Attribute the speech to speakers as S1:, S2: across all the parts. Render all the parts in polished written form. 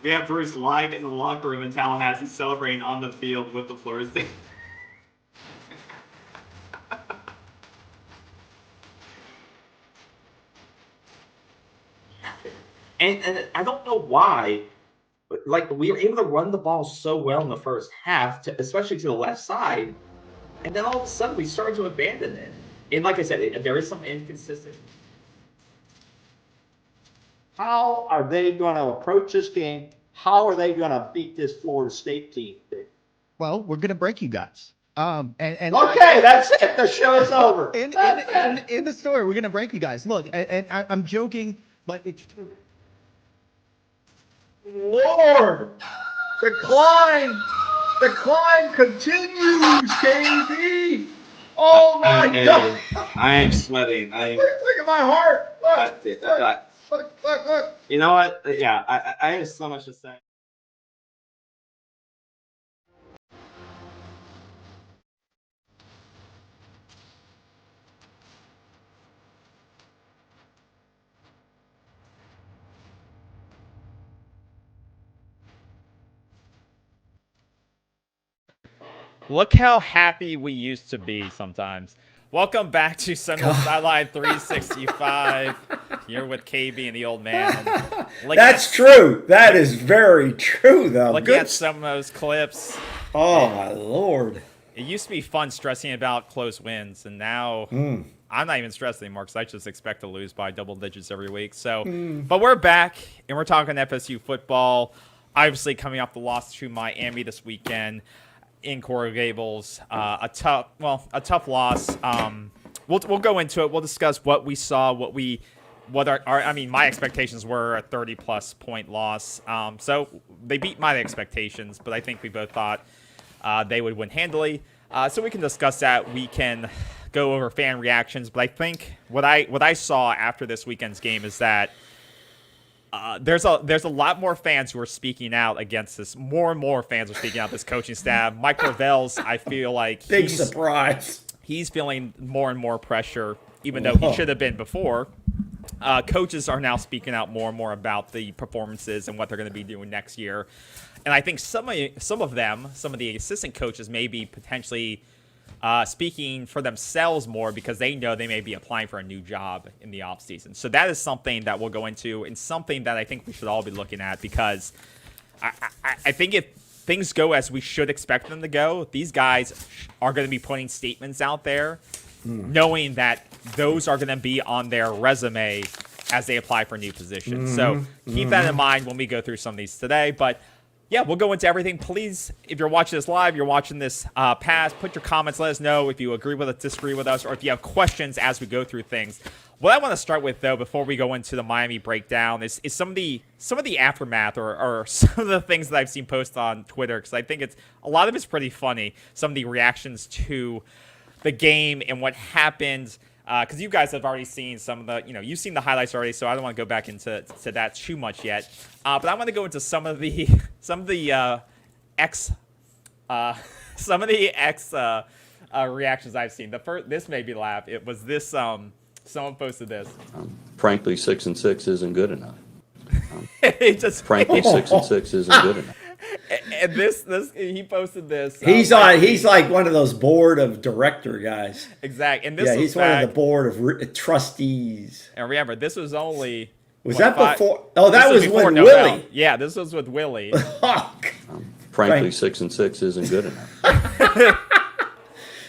S1: We have Bruce lying in the locker room in Tallahassee celebrating on the field with the Florida State. And I don't know why, but like we were able to run the ball so well in the first half, especially to the left side, and then all of a sudden we started to abandon it. And like I said, there is some inconsistent.
S2: How are they going to approach this game? How are they going to beat this Florida State team?
S3: Well, we're going to break you guys.
S2: Okay, that's it. The show is over.
S3: In the story, we're going to break you guys. Look, I'm joking, but it's true.
S2: Lord, the climb continues, KB. Oh my God!
S1: I am sweating.
S2: Look at my heart. Look.
S1: You know what? Yeah, I have so much to say.
S4: Look how happy we used to be sometimes. Welcome back to Central Sideline 365. You're with KB and the old man.
S2: That's true. That is very true, though.
S4: Looking at some of those clips.
S2: Oh, my Lord.
S4: It used to be fun stressing about close wins, and now I'm not even stressed anymore because I just expect to lose by double digits every week. So, but we're back, and we're talking FSU football. Obviously, coming off the loss to Miami this weekend in Coral Gables, a tough loss. We'll go into it. We'll discuss what we saw, my expectations were a 30-plus point loss. So they beat my expectations, but I think we both thought they would win handily. So we can discuss that. We can go over fan reactions, but I think what I saw after this weekend's game is that there's a lot more fans who are speaking out against this. More and more fans are speaking out this coaching staff. Mike Norvell's, I feel like
S2: big surprise.
S4: He's feeling more and more pressure, even though he should have been before. Coaches are now speaking out more and more about the performances and what they're going to be doing next year. And I think some of the assistant coaches may be potentially speaking for themselves more because they know they may be applying for a new job in the offseason. So that is something that we'll go into and something that I think we should all be looking at because I think if things go as we should expect them to go, these guys are going to be putting statements out there knowing that those are going to be on their resume as they apply for new positions. So keep that in mind when we go through some of these today. But yeah, we'll go into everything. Please, if you're watching this live, you're watching this past, put your comments. Let us know if you agree with us, disagree with us, or if you have questions as we go through things. What I want to start with, though, before we go into the Miami breakdown, is some of the aftermath or some of the things that I've seen posted on Twitter, because I think a lot of it's pretty funny. Some of the reactions to the game and what happened. Because you guys have already seen some of the, you've seen the highlights already, so I don't want to go back into that too much yet. But I want to go into some of the reactions I've seen. This made me laugh. It was this. Someone posted this.
S5: Frankly, 6-6 isn't good enough.
S4: Frankly,
S5: 6-6 isn't good enough.
S4: And this he posted this.
S2: He's like one of those board of director guys.
S4: Exactly. And
S2: he's one of the board of trustees.
S4: And remember, this was only.
S2: That before? Oh, that was with Willie.
S4: Yeah, this was with Willie.
S5: Frankly, 6-6 isn't good enough.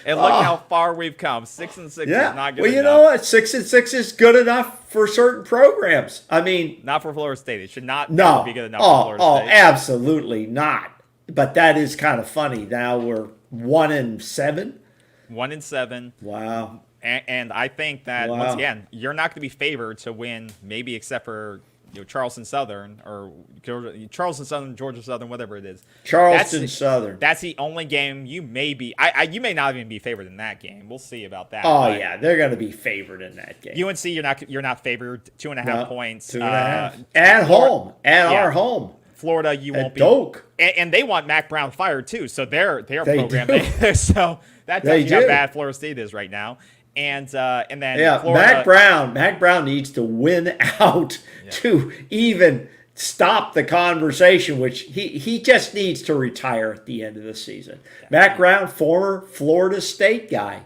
S4: And look how far we've come. 6-6 is not good enough.
S2: Well, you know what? 6-6 is good enough for certain programs. I mean,
S4: not for Florida State. It should not be good enough for Florida State.
S2: Oh, absolutely not. But that is kind of funny. Now we're 1-7.
S4: 1-7.
S2: Wow.
S4: And I think that once again, you're not going to be favored to win, maybe except for Charleston Southern or Charleston Southern, Georgia Southern, whatever it is.
S2: Southern.
S4: That's the only game you may be. You may not even be favored in that game. We'll see about that.
S2: Oh yeah, they're going to be favored in that game.
S4: UNC, you're not favored. 2.5 points.
S2: 2.5 at home, our home.
S4: Florida, you won't be.
S2: Doak.
S4: And they want Mac Brown fired too. So their program. So that tells you how bad Florida State is right now. And then
S2: Florida, Mac Brown needs to win out to even stop the conversation, which he just needs to retire at the end of the season. Matt Brown, former Florida State guy,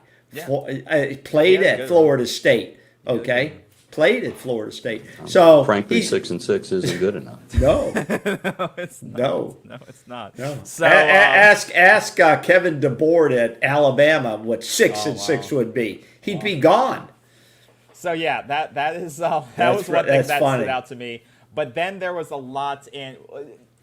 S2: played at Florida State. Okay, played at Florida State. So
S5: Frankly, 6-6 isn't good enough.
S2: No,
S4: No, it's not.
S2: no.
S4: No, it's not.
S2: No.
S4: So
S2: ask Kevin DeBoer at Alabama what 6-6 would be. He'd be gone.
S4: So yeah, that is that
S2: That's
S4: was one thing
S2: that's
S4: that
S2: funny.
S4: stood out to me. But then there was a lot in.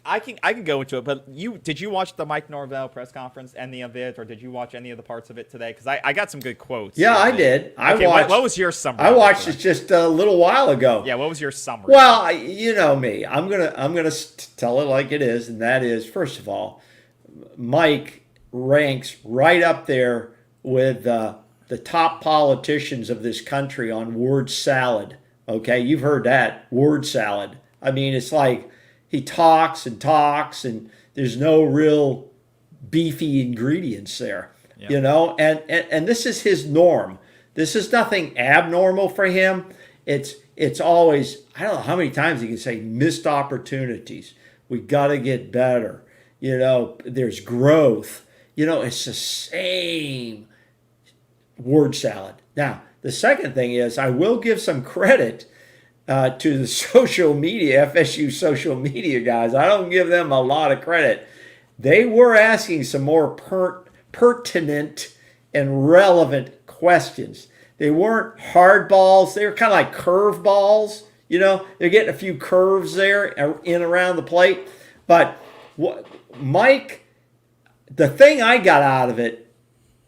S4: I can go into it, but did you watch the Mike Norvell press conference, any of it, or did you watch any of the parts of it today? Because I got some good quotes.
S2: Yeah, I did. I
S4: Okay,
S2: watched.
S4: what was your summary?
S2: I watched it just a little while ago.
S4: Yeah, what was your summary?
S2: Well, you know me. I'm gonna tell it like it is, and that is, first of all, Mike ranks right up there with the top politicians of this country on word salad. Okay, you've heard that word salad. I mean, it's like he talks and talks, and there's no real beefy ingredients there.
S4: Yeah.
S2: You know, and this is his norm. This is nothing abnormal for him. It's always, I don't know how many times he can say missed opportunities. We got to get better. You know, there's growth. You know, it's the same word salad. Now, the second thing is, I will give some credit to the social media, FSU social media guys. I don't give them a lot of credit. They were asking some more pertinent and relevant questions. They weren't hard balls. They were kind of like curve balls. You know, they're getting a few curves there in around the plate. But Mike, the thing I got out of it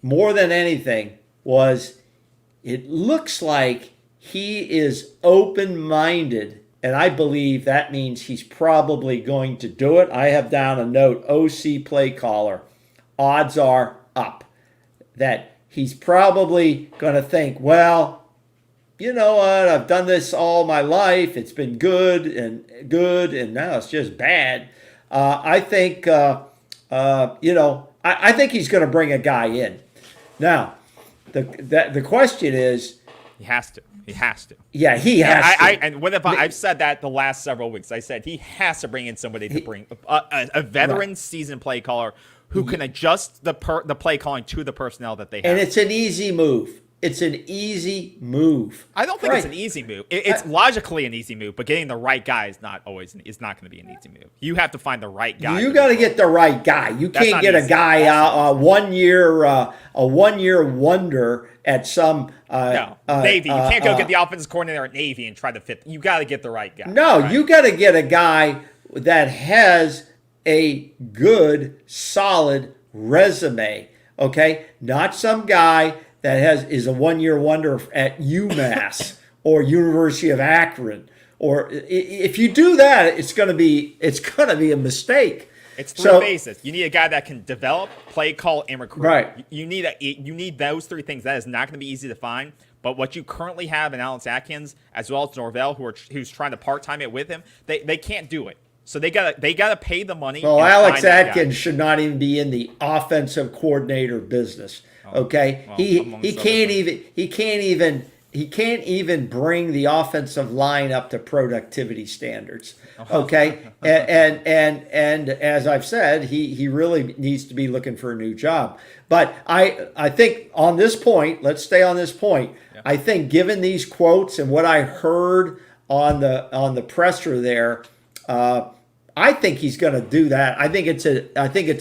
S2: more than anything was it looks like he is open-minded, and I believe that means he's probably going to do it. I have down a note, OC play caller. Odds are up that he's probably going to think, well, you know what, I've done this all my life. It's been good, and now it's just bad. I think, I think he's going to bring a guy in. Now, the question is,
S4: he has to. He has to.
S2: Yeah, he has to.
S4: And what if I've said that the last several weeks? I said he has to bring in somebody to bring a veteran seasoned play caller who can adjust the play calling to the personnel that they have.
S2: And it's an easy move. It's an easy move.
S4: I don't think it's an easy move. It's logically an easy move, but getting the right guy is not going to be an easy move. You have to find the right guy.
S2: You got to get the right guy. You can't get a guy a 1 year wonder at some
S4: Navy. You can't go get the offensive coordinator at Navy and try to fit. You got to get the right guy.
S2: No,
S4: right?
S2: You got to get a guy that has a good, solid resume. Okay, not some guy that is a 1 year wonder at UMass or University of Akron. Or if you do that, it's going to be a mistake.
S4: It's three phases. You need a guy that can develop, play call, and recruit.
S2: Right.
S4: You need those three things. That is not going to be easy to find. But what you currently have in Alex Atkins, as well as Norvell, who's trying to part-time it with him, they can't do it. So they gotta pay the money.
S2: Well, Alex Atkins should not even be in the offensive coordinator business. Okay,
S4: well,
S2: he can't even bring the offensive line up to productivity standards. Okay, and as I've said, he really needs to be looking for a new job. But I think on this point, let's stay on this point. Yeah. I think given these quotes and what I heard on the presser there, I think he's going to do that. I think it's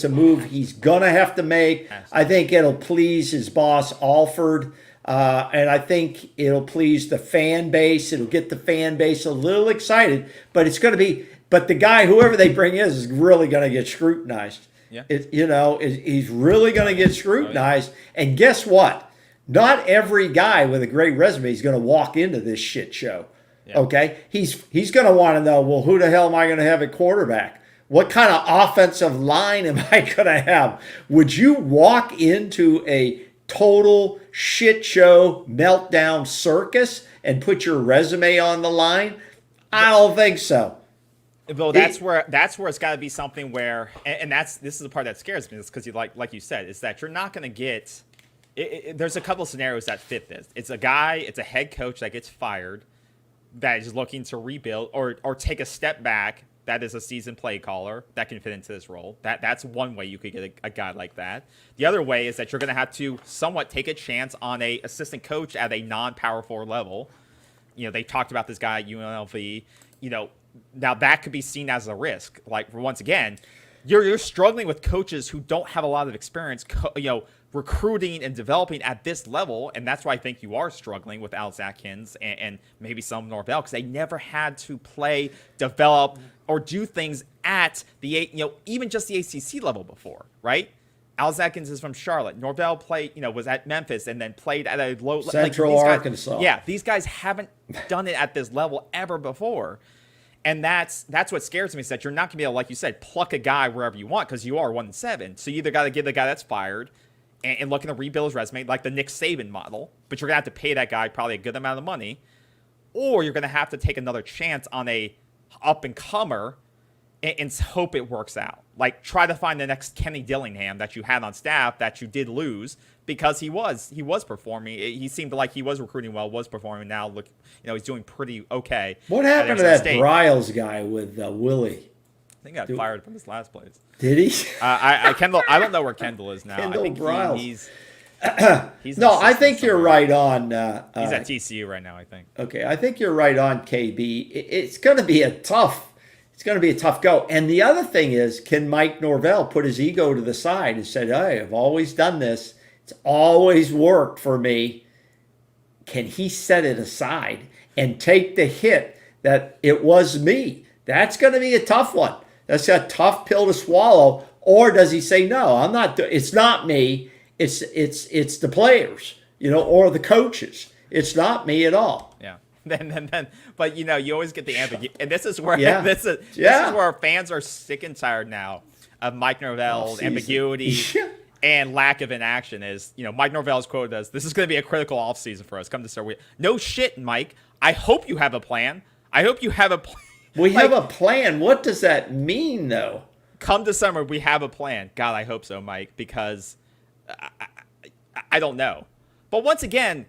S2: a move he's going to have to make. I think it'll please his boss Alford, and I think it'll please the fan base. It'll get the fan base a little excited. But it's going to be. But the guy, whoever they bring in, is really going to get scrutinized.
S4: Yeah.
S2: He's really going to get scrutinized. And guess what? Not every guy with a great resume is going to walk into this shit show. Yeah. Okay, he's going to want to know, well, who the hell am I going to have at quarterback? What kind of offensive line am I going to have? Would you walk into a total shit show meltdown circus and put your resume on the line? I don't think so.
S4: Well, that's where it's got to be something where, and this is the part that scares me, is because like you said, is that you're not going to get. There's a couple of scenarios that fit this. It's a head coach that gets fired, that is looking to rebuild or take a step back that is a seasoned play caller that can fit into this role. That's one way you could get a guy like that. The other way is that you're going to have to somewhat take a chance on a assistant coach at a non-Power 4 level. They talked about this guy at UNLV. Now that could be seen as a risk. Like, once again, you're struggling with coaches who don't have a lot of experience, recruiting and developing at this level, and that's why I think you are struggling with Alex Atkins and maybe some Norvell, because they never had to play, develop, or do things at the even just the ACC level before, right? Alex Atkins is from Charlotte. Norvell played, was at Memphis and then played at a low
S2: Central Arkansas.
S4: Yeah, these guys haven't done it at this level ever before. And that's what scares me, is that you're not going to be able, like you said, pluck a guy wherever you want, because you are 1-7. So you either got to give the guy that's fired and looking to rebuild his resume, like the Nick Saban model, but you're going to have to pay that guy probably a good amount of money, or you're going to have to take another chance on a up-and-comer and hope it works out. Like, try to find the next Kenny Dillingham that you had on staff that you did lose, because he was performing. He seemed like he was recruiting well, was performing. Now, look, he's doing pretty okay.
S2: What happened to that Bryles guy with Willie?
S4: I think he got fired from his last place.
S2: Did he?
S4: Kendall. I don't know where Kendall is now.
S2: Kendall
S4: I think
S2: Bryles.
S4: He's
S2: no, I think you're right on.
S4: He's at TCU right now, I think.
S2: Okay, I think you're right on, KB. It's going to be a tough go. And the other thing is, can Mike Norvell put his ego to the side and say, "Hey, I've always done this. It's always worked for me." Can he set it aside and take the hit that it was me? That's going to be a tough one. That's a tough pill to swallow. Or does he say, "No, I'm not. It's not me. It's the players, or the coaches. It's not me at all."
S4: Yeah. Then, but you always get the ambiguity, and this is where this is where fans are sick and tired now of Mike Norvell's ambiguity and lack of inaction. Is Mike Norvell's quote as, "This is going to be a critical offseason for us. Come to start. No shit, Mike. I hope you have a plan. I hope you have a plan."
S2: We have a plan. What does that mean, though?
S4: Come December, we have a plan. God, I hope so, Mike, because I don't know. But once again,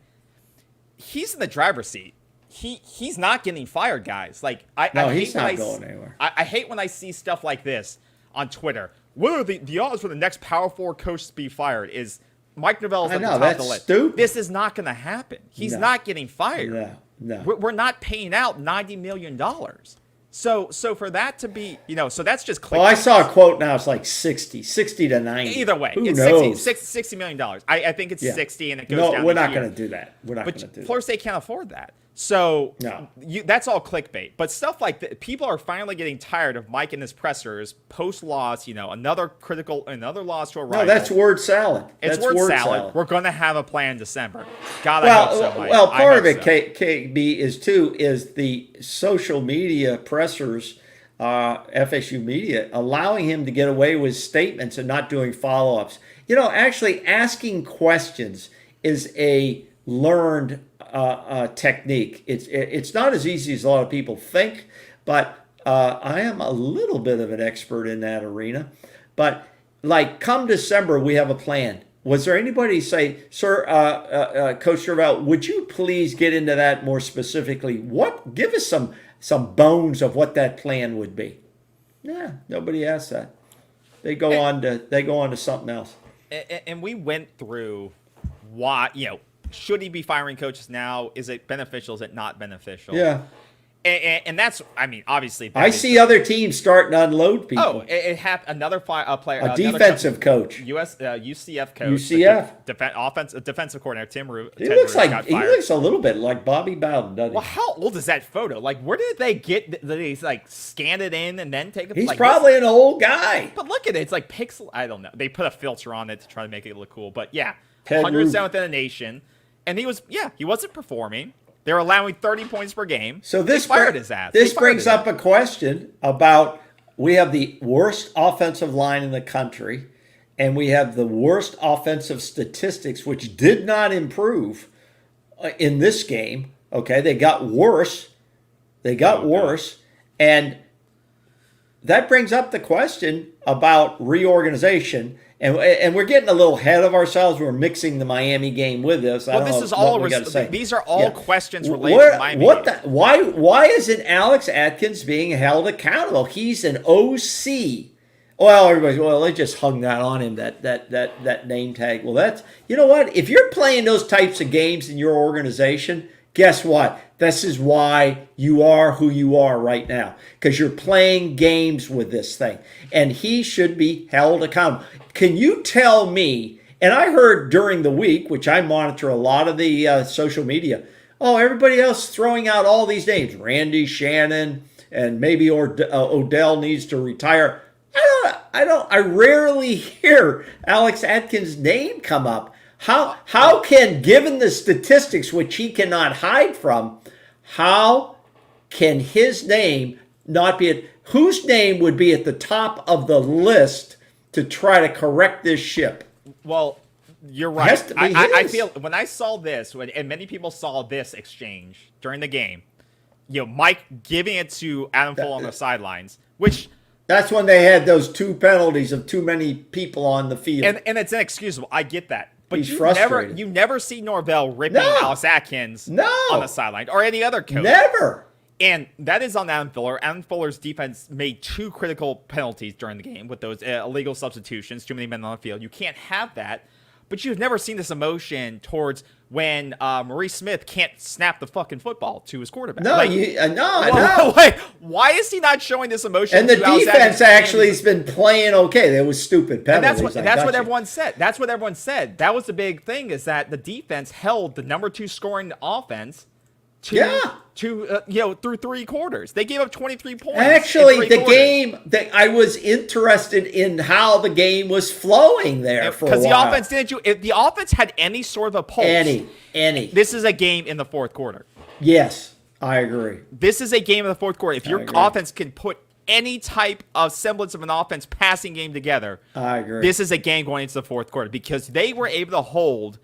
S4: he's in the driver's seat. He's not getting fired, guys. Like,
S2: he's not going anywhere.
S4: I hate when I see stuff like this on Twitter. What are the odds for the next Power 4 coach to be fired? Is Mike Norvell at the top of the list?
S2: Stupid.
S4: This is not going to happen. He's not getting fired.
S2: No.
S4: We're not paying out $90 million. So for that to be, so that's just clickbait.
S2: Well, I saw a quote now. It's like 60 to 90.
S4: Either way,
S2: Who
S4: it's
S2: knows?
S4: $60 million. I think it's 60 and it goes down.
S2: No, we're not going to do that. We're not going to do that.
S4: Florida State can't afford that. So
S2: no.
S4: That's all clickbait. But stuff like that, people are finally getting tired of Mike and his pressers post-loss, another loss to a rival.
S2: No, that's word salad.
S4: It's
S2: that's
S4: word salad. We're going to have a plan in December. God,
S2: well,
S4: I hope so, Mike.
S2: Well, part of it, KB, is the social media pressers, FSU media, allowing him to get away with statements and not doing follow-ups. Actually asking questions is a learned technique. It's not as easy as a lot of people think, but I am a little bit of an expert in that arena. But like, come December, we have a plan. Was there anybody say, "Sir, Coach Norvell, would you please get into that more specifically? Give us some bones of what that plan would be?" Yeah, nobody asked that. They go on to something else.
S4: And we went through why, should he be firing coaches now? Is it beneficial? Is it not beneficial?
S2: Yeah.
S4: And that's, obviously.
S2: I see other teams starting to unload people.
S4: Oh, it happened. Another player.
S2: A defensive coach.
S4: UCF coach.
S2: UCF.
S4: Defensive coordinator, Tim Root.
S2: He looks a little bit like Bobby Bowden, doesn't he?
S4: Well, how old is that photo? Like, where did they get, they scan it in and then take it?
S2: He's probably an old guy.
S4: But look at it. It's like pixel. I don't know. They put a filter on it to try to make it look cool. But yeah,
S2: Ted
S4: 107th in the nation. And he wasn't performing. They're allowing 30 points per game.
S2: So this
S4: fired his ass.
S2: This brings up a question about, we have the worst offensive line in the country, and we have the worst offensive statistics, which did not improve in this game. Okay, they got worse. And that brings up the question about reorganization. And we're getting a little ahead of ourselves. We're mixing the Miami game with this. I
S4: Well,
S2: don't
S4: this
S2: know
S4: is all.
S2: what we got to say.
S4: These are all
S2: Yeah.
S4: questions related to Miami.
S2: Why isn't Alex Atkins being held accountable? He's an OC. Well, they just hung that on him, that name tag. Well, that's, you know what? If you're playing those types of games in your organization, guess what? This is why you are who you are right now, because you're playing games with this thing, and he should be held accountable. Can you tell me? And I heard during the week, which I monitor a lot of the social media, oh, everybody else throwing out all these names, Randy, Shannon, and maybe Odell needs to retire. I rarely hear Alex Atkins' name come up. How can, given the statistics which he cannot hide from, how can his name not be whose name would be at the top of the list to try to correct this ship?
S4: Well, you're right.
S2: Has to be
S4: I
S2: his.
S4: feel when I saw this, and many people saw this exchange during the game, Mike giving it to Adam Fuller on the sidelines, which
S2: That's when they had those 2 penalties of too many people on the field.
S4: and it's inexcusable. I get that. But
S2: He's frustrated.
S4: you never see Norvell ripping
S2: No.
S4: Alex Atkins
S2: No.
S4: on the sideline or any other coach.
S2: Never.
S4: And that is on Adam Fuller. Adam Fuller's defense made 2 critical penalties during the game with those illegal substitutions, too many men on the field. You can't have that. But you've never seen this emotion towards when Maurice Smith can't snap the fucking football to his quarterback.
S2: No, no.
S4: Wait, why is he not showing this emotion?
S2: And the
S4: to Alex
S2: defense
S4: Atkins?
S2: actually has been playing okay. There was stupid
S4: And
S2: penalties.
S4: that's what everyone said. That's what everyone said. That was the big thing, is that the defense held the number 2 scoring offense through 3 quarters. They gave up 23 points.
S2: Actually, the
S4: quarters.
S2: game that I was interested in how the game was flowing there for a while.
S4: Because the offense didn't. If the offense had any sort of a pulse,
S2: any.
S4: This is a game in the fourth quarter.
S2: Yes, I agree.
S4: This is a game in the fourth quarter. If your
S2: agree.
S4: offense can put any type of semblance of an offense passing game together,
S2: I agree.
S4: This is a game going into the fourth quarter because they were able to hold,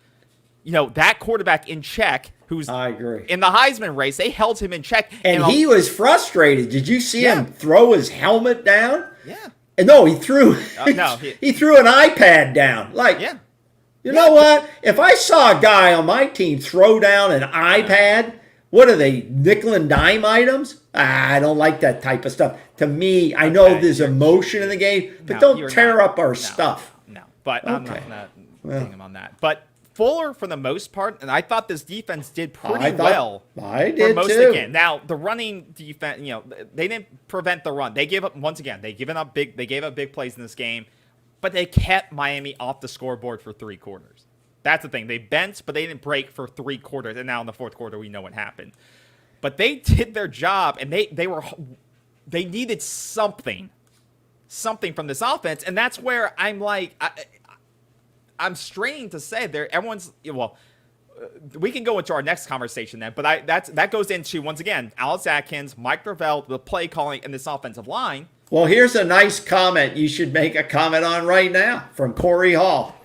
S4: that quarterback in check.
S2: I agree.
S4: In the Heisman race, they held him in check.
S2: And he was frustrated. Did you see
S4: Yeah.
S2: him throw his helmet down?
S4: Yeah.
S2: And no, he threw.
S4: No,
S2: he threw an iPad down.
S4: Yeah.
S2: You know what? If I saw a guy on my team throw down an iPad, what are they, nickel and dime items? I don't like that type of stuff. To me, I know there's emotion in the game, but don't tear up our stuff.
S4: No, but I'm
S2: Okay.
S4: not hitting him on that. But Fuller, for the most part, and I thought this defense did pretty well
S2: I
S4: for
S2: did
S4: most
S2: too.
S4: of the game. Now, the running defense, they didn't prevent the run. They gave up, once again, they gave up big plays in this game, but they kept Miami off the scoreboard for 3 quarters. That's the thing. They bent, but they didn't break for 3 quarters. And now in the fourth quarter, we know what happened. But they did their job, and they needed something from this offense, and that's where I'm like, I'm straining to say we can go into our next conversation then, but that goes into, once again, Alex Atkins, Mike Norvell, the play calling, and this offensive line.
S2: Well, here's a nice comment you should make a comment on right now from Corey Hall.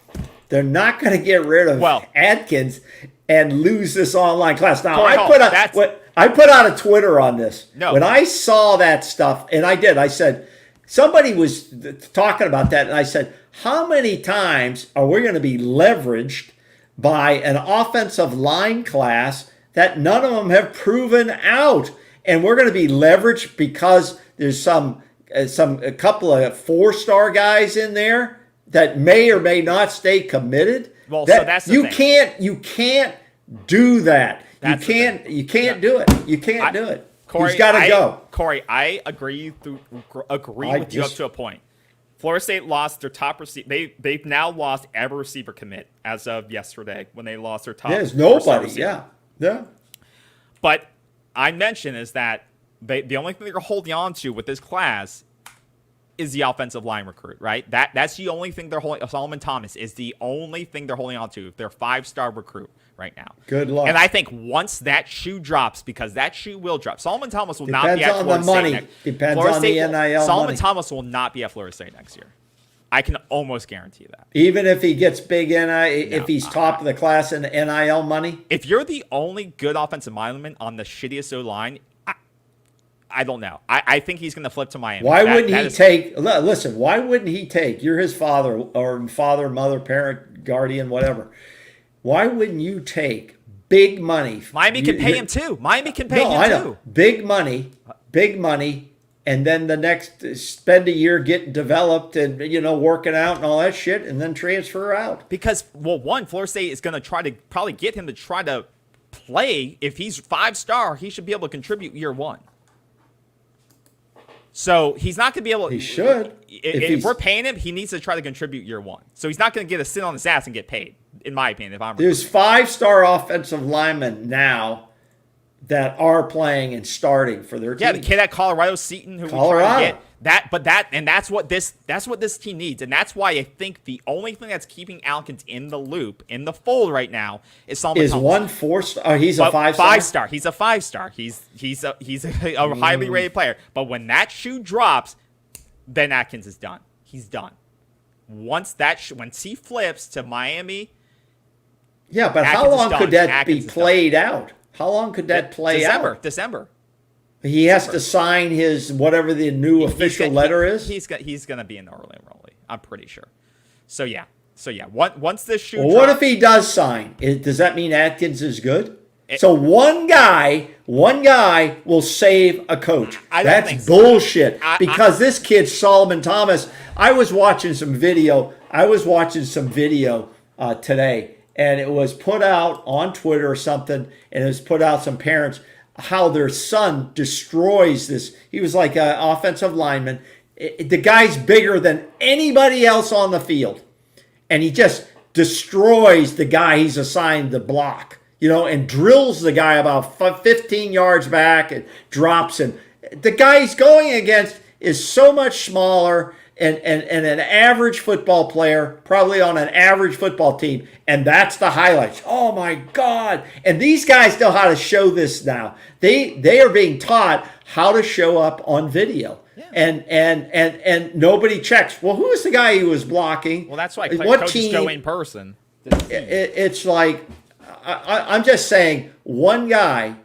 S2: They're not going to get rid of Atkins and lose this online class. Now,
S4: Corey Hall,
S2: I put out a Twitter on this.
S4: No.
S2: When I saw that stuff, and I said, somebody was talking about that, and I said, how many times are we going to be leveraged by an offensive line class that none of them have proven out? And we're going to be leveraged because there's a couple of 4-star guys in there that may or may not stay committed.
S4: Well, so that's the thing.
S2: You can't do that.
S4: That's
S2: You can't do it. You can't do it.
S4: Corey,
S2: He's got to go.
S4: Corey, I agree with you up to a point. Florida State lost their top receiver. They've now lost every receiver commit as of yesterday when they lost their top.
S2: There's nobody.
S4: Receiver.
S2: Yeah.
S4: But I mentioned is that the only thing they're holding on to with this class is the offensive line recruit, right? That's the only thing they're holding. Solomon Thomas is the only thing they're holding on to. Their 5-star recruit right now.
S2: Good luck.
S4: And I think once that shoe drops, because that shoe will drop, Solomon Thomas will not be
S2: Depends
S4: at
S2: on
S4: Florida
S2: the
S4: State
S2: money.
S4: next.
S2: Depends
S4: Florida
S2: on
S4: State
S2: the NIL
S4: Solomon
S2: money.
S4: Thomas will not be at Florida State next year. I can almost guarantee that.
S2: Even if he gets big if he's top of the class in NIL money?
S4: If you're the only good offensive lineman on the shittiest O-line, I don't know. I think he's going to flip to Miami.
S2: Why wouldn't he take? Listen, why wouldn't he take? You're his father or father, mother, parent, guardian, whatever. Why wouldn't you take big money?
S4: Miami can pay him too. Miami can pay him
S2: I know.
S4: too.
S2: Big money, and then the next spend a year getting developed and working out and all that shit, and then transfer out.
S4: Because Florida State is going to try to probably get him to try to play. If he's 5-star, he should be able to contribute year one. So he's not going to be able.
S2: He should.
S4: If we're paying him, he needs to try to contribute year one. So he's not going to get a sit on his ass and get paid, in my opinion.
S2: There's 5-star offensive linemen now that are playing and starting for their team.
S4: Yeah, the kid at Colorado, Seton, who we're trying to get. That's what this team needs, and that's why I think the only thing that's keeping Alkins in the loop, in the fold right now, is Solomon Thomas.
S2: One 4-star. He's a 5-star.
S4: 5-star. He's a 5-star. He's a highly rated player. But when that shoe drops, then Atkins is done. He's done. Once he flips to Miami.
S2: Yeah, but how long could that be played out? How long could that play out?
S4: December.
S2: He has to sign his whatever the new official letter is.
S4: He's going to be in the early enrollee. I'm pretty sure. So yeah. Once this shoe.
S2: Well, what if he does sign? Does that mean Atkins is good? So one guy will save a coach. That's bullshit. Because this kid Solomon Thomas. I was watching some video today, and it was put out on Twitter or something, and it was put out some parents. How their son destroys this. He was like an offensive lineman. The guy's bigger than anybody else on the field. And he just destroys the guy he's assigned to block, and drills the guy about 15 yards back and drops him. The guy he's going against is so much smaller and an average football player, probably on an average football team. And that's the highlights. Oh, my God. And these guys know how to show this now. They are being taught how to show up on video. Yeah. And nobody checks. Well, who is the guy he was blocking?
S4: Well, that's why coaches go in person.
S2: It's like, I'm just saying, one guy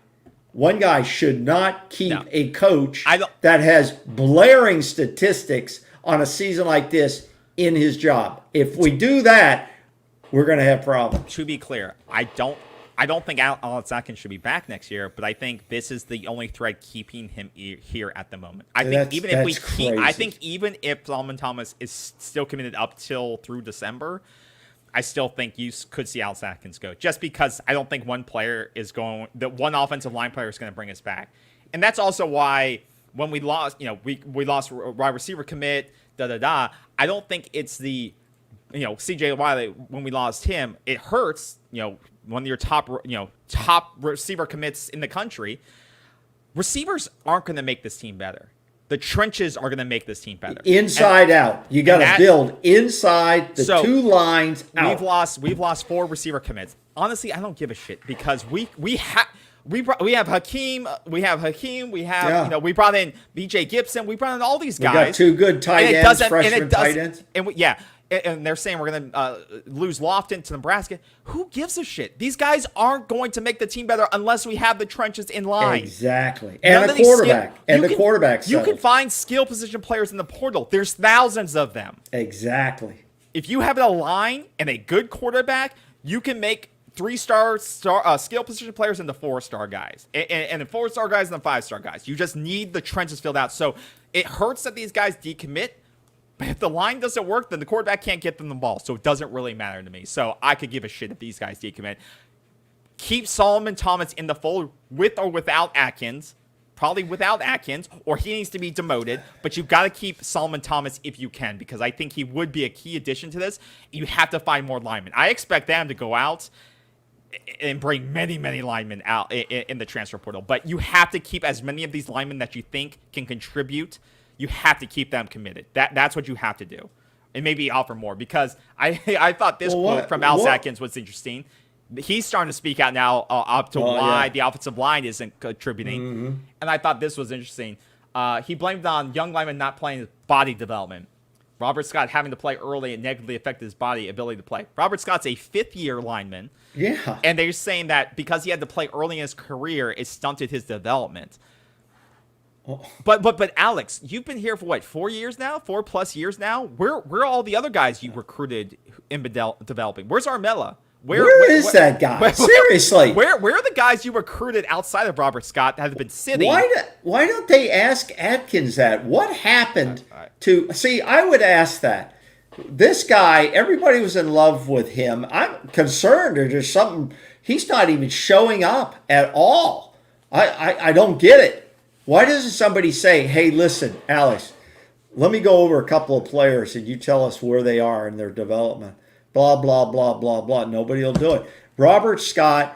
S2: should not keep a coach that has blaring statistics on a season like this in his job. If we do that, we're going to have problems.
S4: To be clear, I don't think Alex Atkins should be back next year, but I think this is the only thread keeping him here at the moment. I think even if Solomon Thomas is still committed up till through December, I still think you could see Alex Atkins go, just because I don't think one offensive line player is going to bring us back. And that's also why when we lost, we lost wide receiver commit, I don't think it's the, CJ Wiley, when we lost him, it hurts, one of your top receiver commits in the country. Receivers aren't going to make this team better. The trenches are going to make this team better.
S2: Inside out. You got to build inside the two lines out.
S4: We've lost 4 receiver commits. Honestly, I don't give a shit, because we have Hakeem, we brought in BJ Gibson, we brought in all these guys.
S2: We got 2 good tight ends, freshman tight ends.
S4: And they're saying we're going to lose Lofton to Nebraska. Who gives a shit? These guys aren't going to make the team better unless we have the trenches in line.
S2: Exactly. And the quarterback.
S4: You can find skill position players in the portal. There's thousands of them.
S2: Exactly.
S4: If you have a line and a good quarterback, you can make 3-star skill position players into 4-star guys. And the 4-star guys and the 5-star guys. You just need the trenches filled out. So it hurts that these guys decommit. But if the line doesn't work, then the quarterback can't get them the ball. So it doesn't really matter to me. So I could give a shit if these guys decommit. Keep Solomon Thomas in the fold with or without Atkins. Probably without Atkins, or he needs to be demoted. But you've got to keep Solomon Thomas if you can, because I think he would be a key addition to this. You have to find more linemen. I expect them to go out and bring many, many linemen out in the transfer portal. But you have to keep as many of these linemen that you think can contribute. You have to keep them committed. That's what you have to do. And maybe offer more, because I thought this quote from Alex Atkins was interesting. He's starting to speak out now up to why the offensive line isn't contributing. Mm-hmm. And I thought this was interesting. He blamed on young linemen not playing body development. Robert Scott having to play early and negatively affected his body ability to play. Robert Scott's a 5th-year lineman.
S2: Yeah.
S4: And they're saying that because he had to play early in his career, it stunted his development. But Alex, you've been here for what, 4 years now? 4+ years now? Where are all the other guys you recruited and been developing? Where's Armella?
S2: Where is that guy? Seriously.
S4: Where are the guys you recruited outside of Robert Scott that have been sitting?
S2: Why don't they ask Atkins that? What happened to... See, I would ask that. This guy, everybody was in love with him. I'm concerned or there's something... He's not even showing up at all. I don't get it. Why doesn't somebody say, hey, listen, Alex, let me go over a couple of players and you tell us where they are in their development. Blah, blah, blah, blah, blah. Nobody will do it. Robert Scott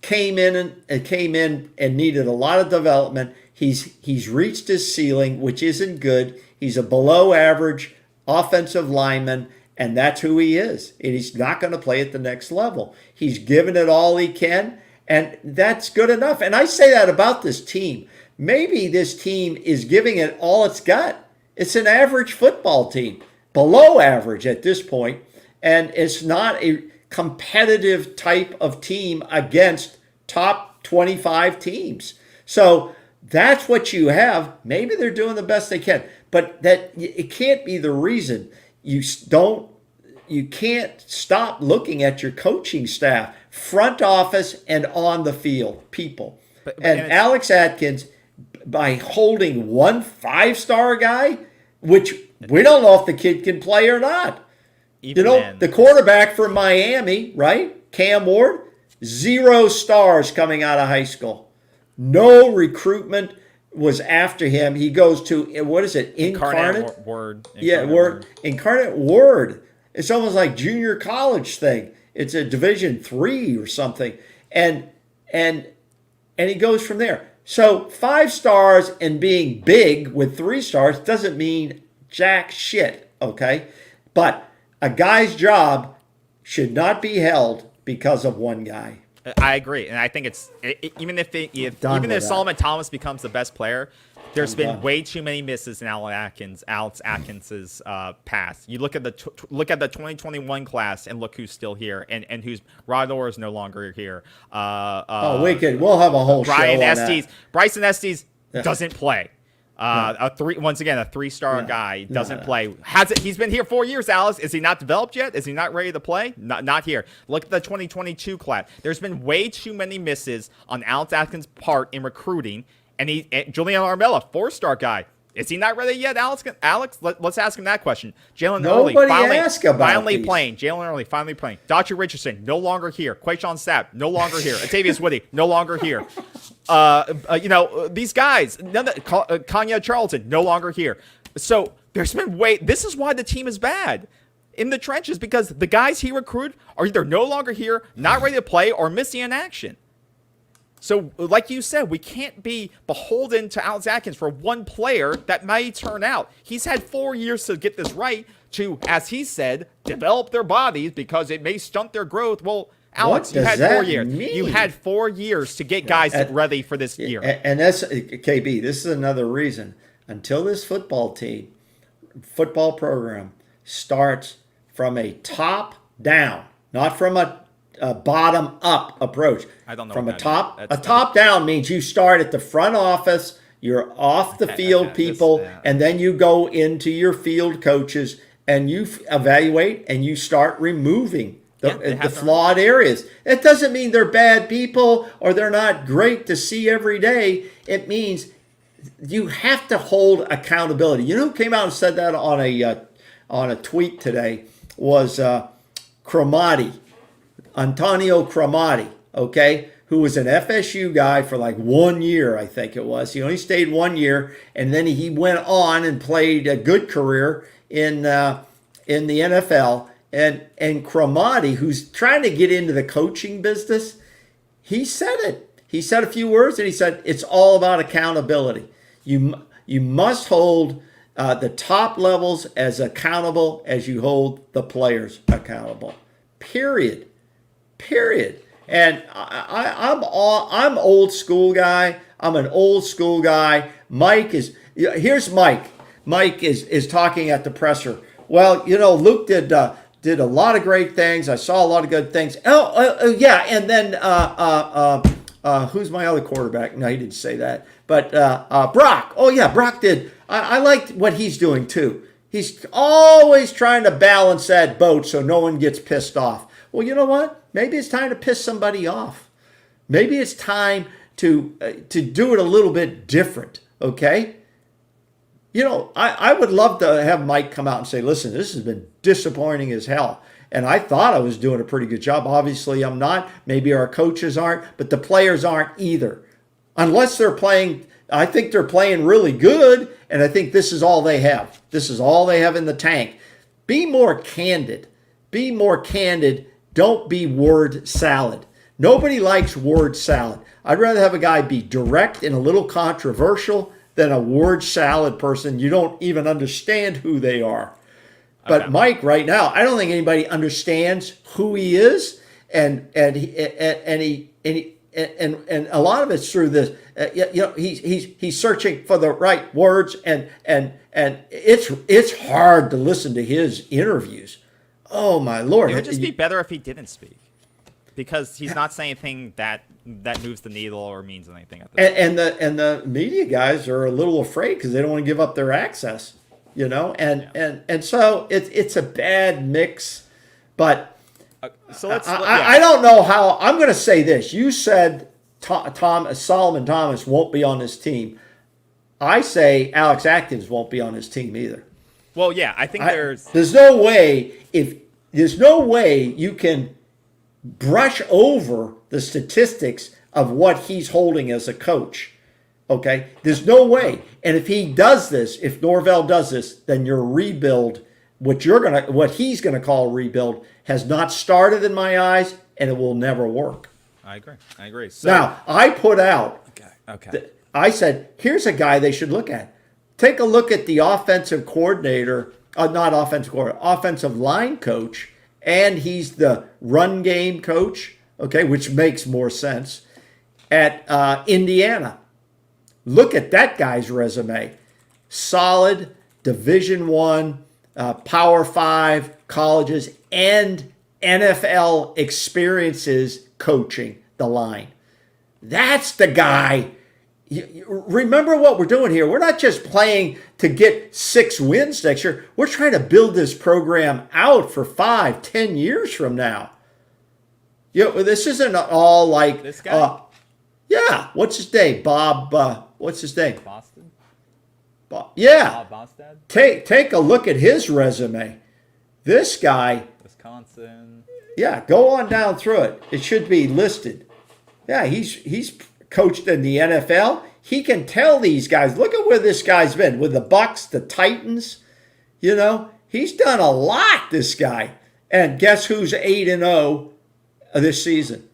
S2: came in and needed a lot of development. He's reached his ceiling, which isn't good. He's a below average offensive lineman, and that's who he is. And he's not going to play at the next level. He's given it all he can, and that's good enough. And I say that about this team. Maybe this team is giving it all it's got. It's an average football team, below average at this point, and it's not a competitive type of team against top 25 teams. So that's what you have. Maybe they're doing the best they can, but that it can't be the reason. You can't stop looking at your coaching staff, front office and on the field people. And Alex Atkins, by holding one 5-star guy, which we don't know if the kid can play or not. The quarterback from Miami, right? Cam Ward, 0 stars coming out of high school. No recruitment was after him. He goes to, what is it? Incarnate
S4: Word.
S2: Incarnate Word. It's almost like junior college thing. It's a Division III or something. And he goes from there. So 5 stars and being big with 3 stars doesn't mean jack shit, okay? But a guy's job should not be held because of one guy.
S4: I agree, and I think even if Solomon Thomas becomes the best player, there's been way too many misses in Alex Atkins's path. You look at the 2021 class and look who's still here, and who's Rod Orr is no longer here.
S2: We'll have a whole show on that.
S4: Bryson Estes doesn't play. A 3-star guy doesn't play. He's been here 4 years, Alice. Is he not developed yet? Is he not ready to play? Not here. Look at the 2022 class. There's been way too many misses on Alex Atkins' part in recruiting. And Julian Armella, 4-star guy. Is he not ready yet, Alex? Let's ask him that question. Jalen Early finally playing. Jalen Early finally playing. Dr. Richardson, no longer here. Quayshawn Sapp, no longer here. Atavius Woody, no longer here. These guys, Kanye Charlton, no longer here. So there's been this is why the team is bad in the trenches, because the guys he recruited are either no longer here, not ready to play, or missing in action. So, like you said, we can't be beholden to Alex Atkins for one player that may turn out. He's had 4 years to get this right to, as he said, develop their bodies because it may stunt their growth. Well, Alex, you had 4 years. You had 4 years to get guys ready for this year.
S2: And that's, KB, this is another reason. Until this football program starts from a top down, not from a bottom up approach.
S4: I don't know.
S2: From a top down means you start at the front office, you're off the field people, and then you go into your field coaches and you evaluate and you start removing the flawed areas. It doesn't mean they're bad people or they're not great to see every day. It means you have to hold accountability. You know who came out and said that on a tweet today was Cromartie. Antonio Cromartie, okay, who was an FSU guy for like 1 year, I think it was. He only stayed 1 year, and then he went on and played a good career in the NFL. And Cromartie, who's trying to get into the coaching business, he said it. He said a few words, and he said it's all about accountability. You must hold the top levels as accountable as you hold the players accountable. Period. And I'm old school guy. I'm an old school guy. Here's Mike. Mike is talking at the presser. Well, Luke did a lot of great things. I saw a lot of good things. Yeah, and then Who's my other quarterback? No, he didn't say that. But Brock. Oh, yeah, Brock did. I liked what he's doing, too. He's always trying to balance that boat so no one gets pissed off. Well, you know what? Maybe it's time to piss somebody off. Maybe it's time to do it a little bit different, okay? You know, I would love to have Mike come out and say, listen, this has been disappointing as hell. And I thought I was doing a pretty good job. Obviously, I'm not. Maybe our coaches aren't, but the players aren't either. Unless they're playing, I think they're playing really good, and I think this is all they have. This is all they have in the tank. Be more candid. Be more candid. Don't be word salad. Nobody likes word salad. I'd rather have a guy be direct and a little controversial than a word salad person. You don't even understand who they are. But okay. Mike, right now, I don't think anybody understands who he is, and a lot of it's through this. You know, he's searching for the right words, and it's hard to listen to his interviews. Oh my Lord!
S4: It would just be better if he didn't speak, because he's not saying anything that moves the needle or means anything. At this
S2: and the media guys are a little afraid because they don't want to give up their access. You know, and so it's a bad mix, but
S4: so
S2: I don't know how. I'm going to say this. You said Solomon Thomas won't be on this team. I say Alex Atkins won't be on his team either.
S4: Well, yeah, I think
S2: there's no way you can brush over the statistics of what he's holding as a coach. Okay, there's no way. And if he does this, if Norvell does this, then your rebuild, what he's gonna call rebuild, has not started in my eyes, and it will never work.
S4: I agree. So,
S2: now I put out.
S4: Okay.
S2: I said, here's a guy they should look at. Take a look at the offensive coordinator, offensive line coach, and he's the run game coach. Okay, which makes more sense at Indiana. Look at that guy's resume. Solid Division I, Power 5 colleges, and NFL experiences coaching the line. That's the guy. Remember what we're doing here. We're not just playing to get 6 wins next year. We're trying to build this program out for 5, 10 years from now. You know, this isn't all like
S4: this guy.
S2: Yeah, what's his name? Bob. What's his name?
S4: Boston.
S2: Yeah.
S4: Bob Bostad.
S2: Take a look at his resume. This guy.
S4: Wisconsin.
S2: Yeah, go on down through it. It should be listed. Yeah, he's coached in the NFL. He can tell these guys. Look at where this guy's been with the Bucks, the Titans. You know, he's done a lot. This guy. And guess who's 8-0 this season?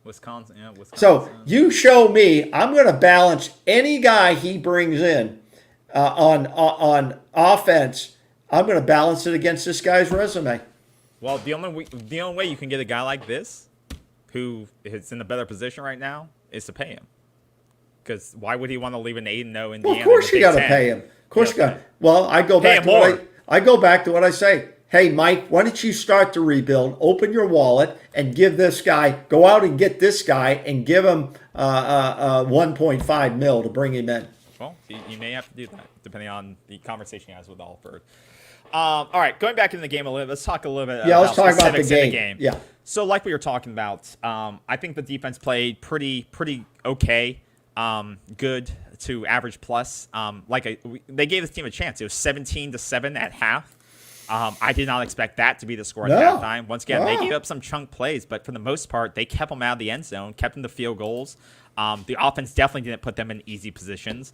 S4: Wisconsin.
S2: So you show me. I'm going to balance any guy he brings in on offense. I'm going to balance it against this guy's resume.
S4: Well, the only way you can get a guy like this, who is in a better position right now, is to pay him. Because why would he want to leave an 8-0 Indiana?
S2: Well, of course you got to pay him. Of course you got. Well, I go back to what I say. Hey, Mike, why don't you start the rebuild, open your wallet, and give this guy, go out and get this guy and give him 1.5 mil to bring him in.
S4: Well, you may have to do that, depending on the conversation he has with Alford. All right, going back into the game a little bit, let's talk a little bit
S2: let's talk about the game.
S4: Yeah. So like we were talking about, I think the defense played pretty okay, good to average plus. They gave this team a chance. It was 17-7 at half. I did not expect that to be the score at halftime. Once again, they gave up some chunk plays, but for the most part, they kept them out of the end zone, kept them to field goals. The offense definitely didn't put them in easy positions.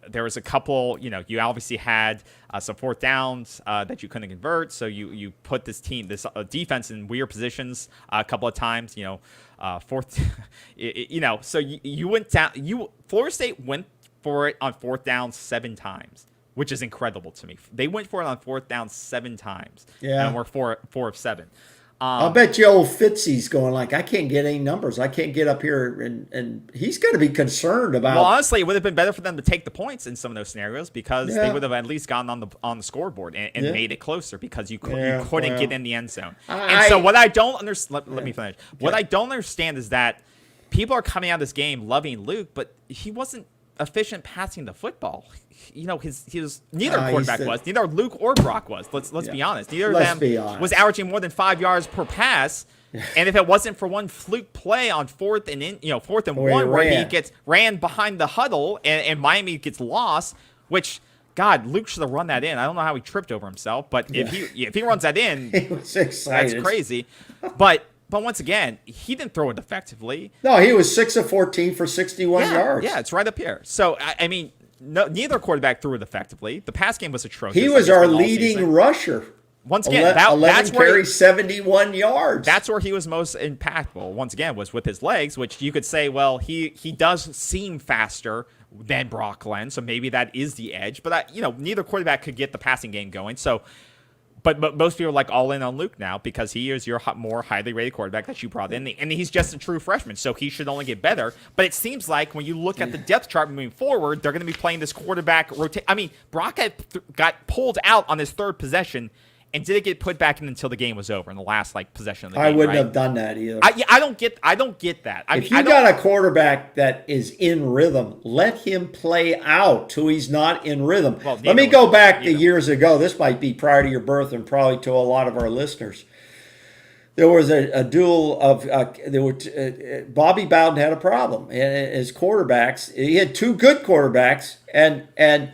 S4: There was a couple, you obviously had some fourth downs that you couldn't convert, so you put this defense in weird positions a couple of times, fourth, so you went down, Florida State went for it on fourth down 7 times. Which is incredible to me. They went for it on fourth down 7 times.
S2: Yeah.
S4: And we're 4 of 7.
S2: I'll bet you old Fitzy's going like, I can't get any numbers. I can't get up here, and he's going to be concerned about.
S4: Well, honestly, it would have been better for them to take the points in some of those scenarios because they
S2: Yeah.
S4: would have at least gotten on the scoreboard and
S2: Yeah.
S4: made it closer because you couldn't
S2: well.
S4: get in the end zone. And so what I don't understand, let me finish. What I don't understand is that people are coming out of this game loving Luke, but he wasn't efficient passing the football. You know, his neither quarterback was. Neither Luke or Brock was. Let's be honest. Neither of them was averaging more than 5 yards per pass. And if it wasn't for one fluke play on fourth and 1 where he gets ran behind the huddle and Miami gets lost, which God, Luke should have run that in. I don't know how he tripped over himself, but if he runs that in,
S2: he was excited.
S4: That's crazy. But once again, he didn't throw it effectively.
S2: No, he was 6 of 14 for 61 yards.
S4: Yeah, it's right up here. So I mean, neither quarterback threw it effectively. The pass game was atrocious.
S2: He was our leading rusher.
S4: Once again,
S2: 11
S4: that's where
S2: carries, 71 yards.
S4: That's where he was most impactful. Once again, was with his legs, which you could say, well, he does seem faster than Brock Glenn, so maybe that is the edge. But neither quarterback could get the passing game going. So, but most people are like all in on Luke now because he is your more highly rated quarterback that you brought in, and he's just a true freshman, so he should only get better. But it seems like when you look at the depth chart moving forward, they're going to be playing this quarterback rotate. I mean, Brock got pulled out on his third possession. And did it get put back in until the game was over in the last possession of the game?
S2: I wouldn't have done that either.
S4: I don't get that.
S2: If you got a quarterback that is in rhythm, let him play out till he's not in rhythm.
S4: Well,
S2: let me go back to years ago. This might be prior to your birth and probably to a lot of our listeners. There was a duel of Bobby Bowden had a problem and his quarterbacks. He had two good quarterbacks,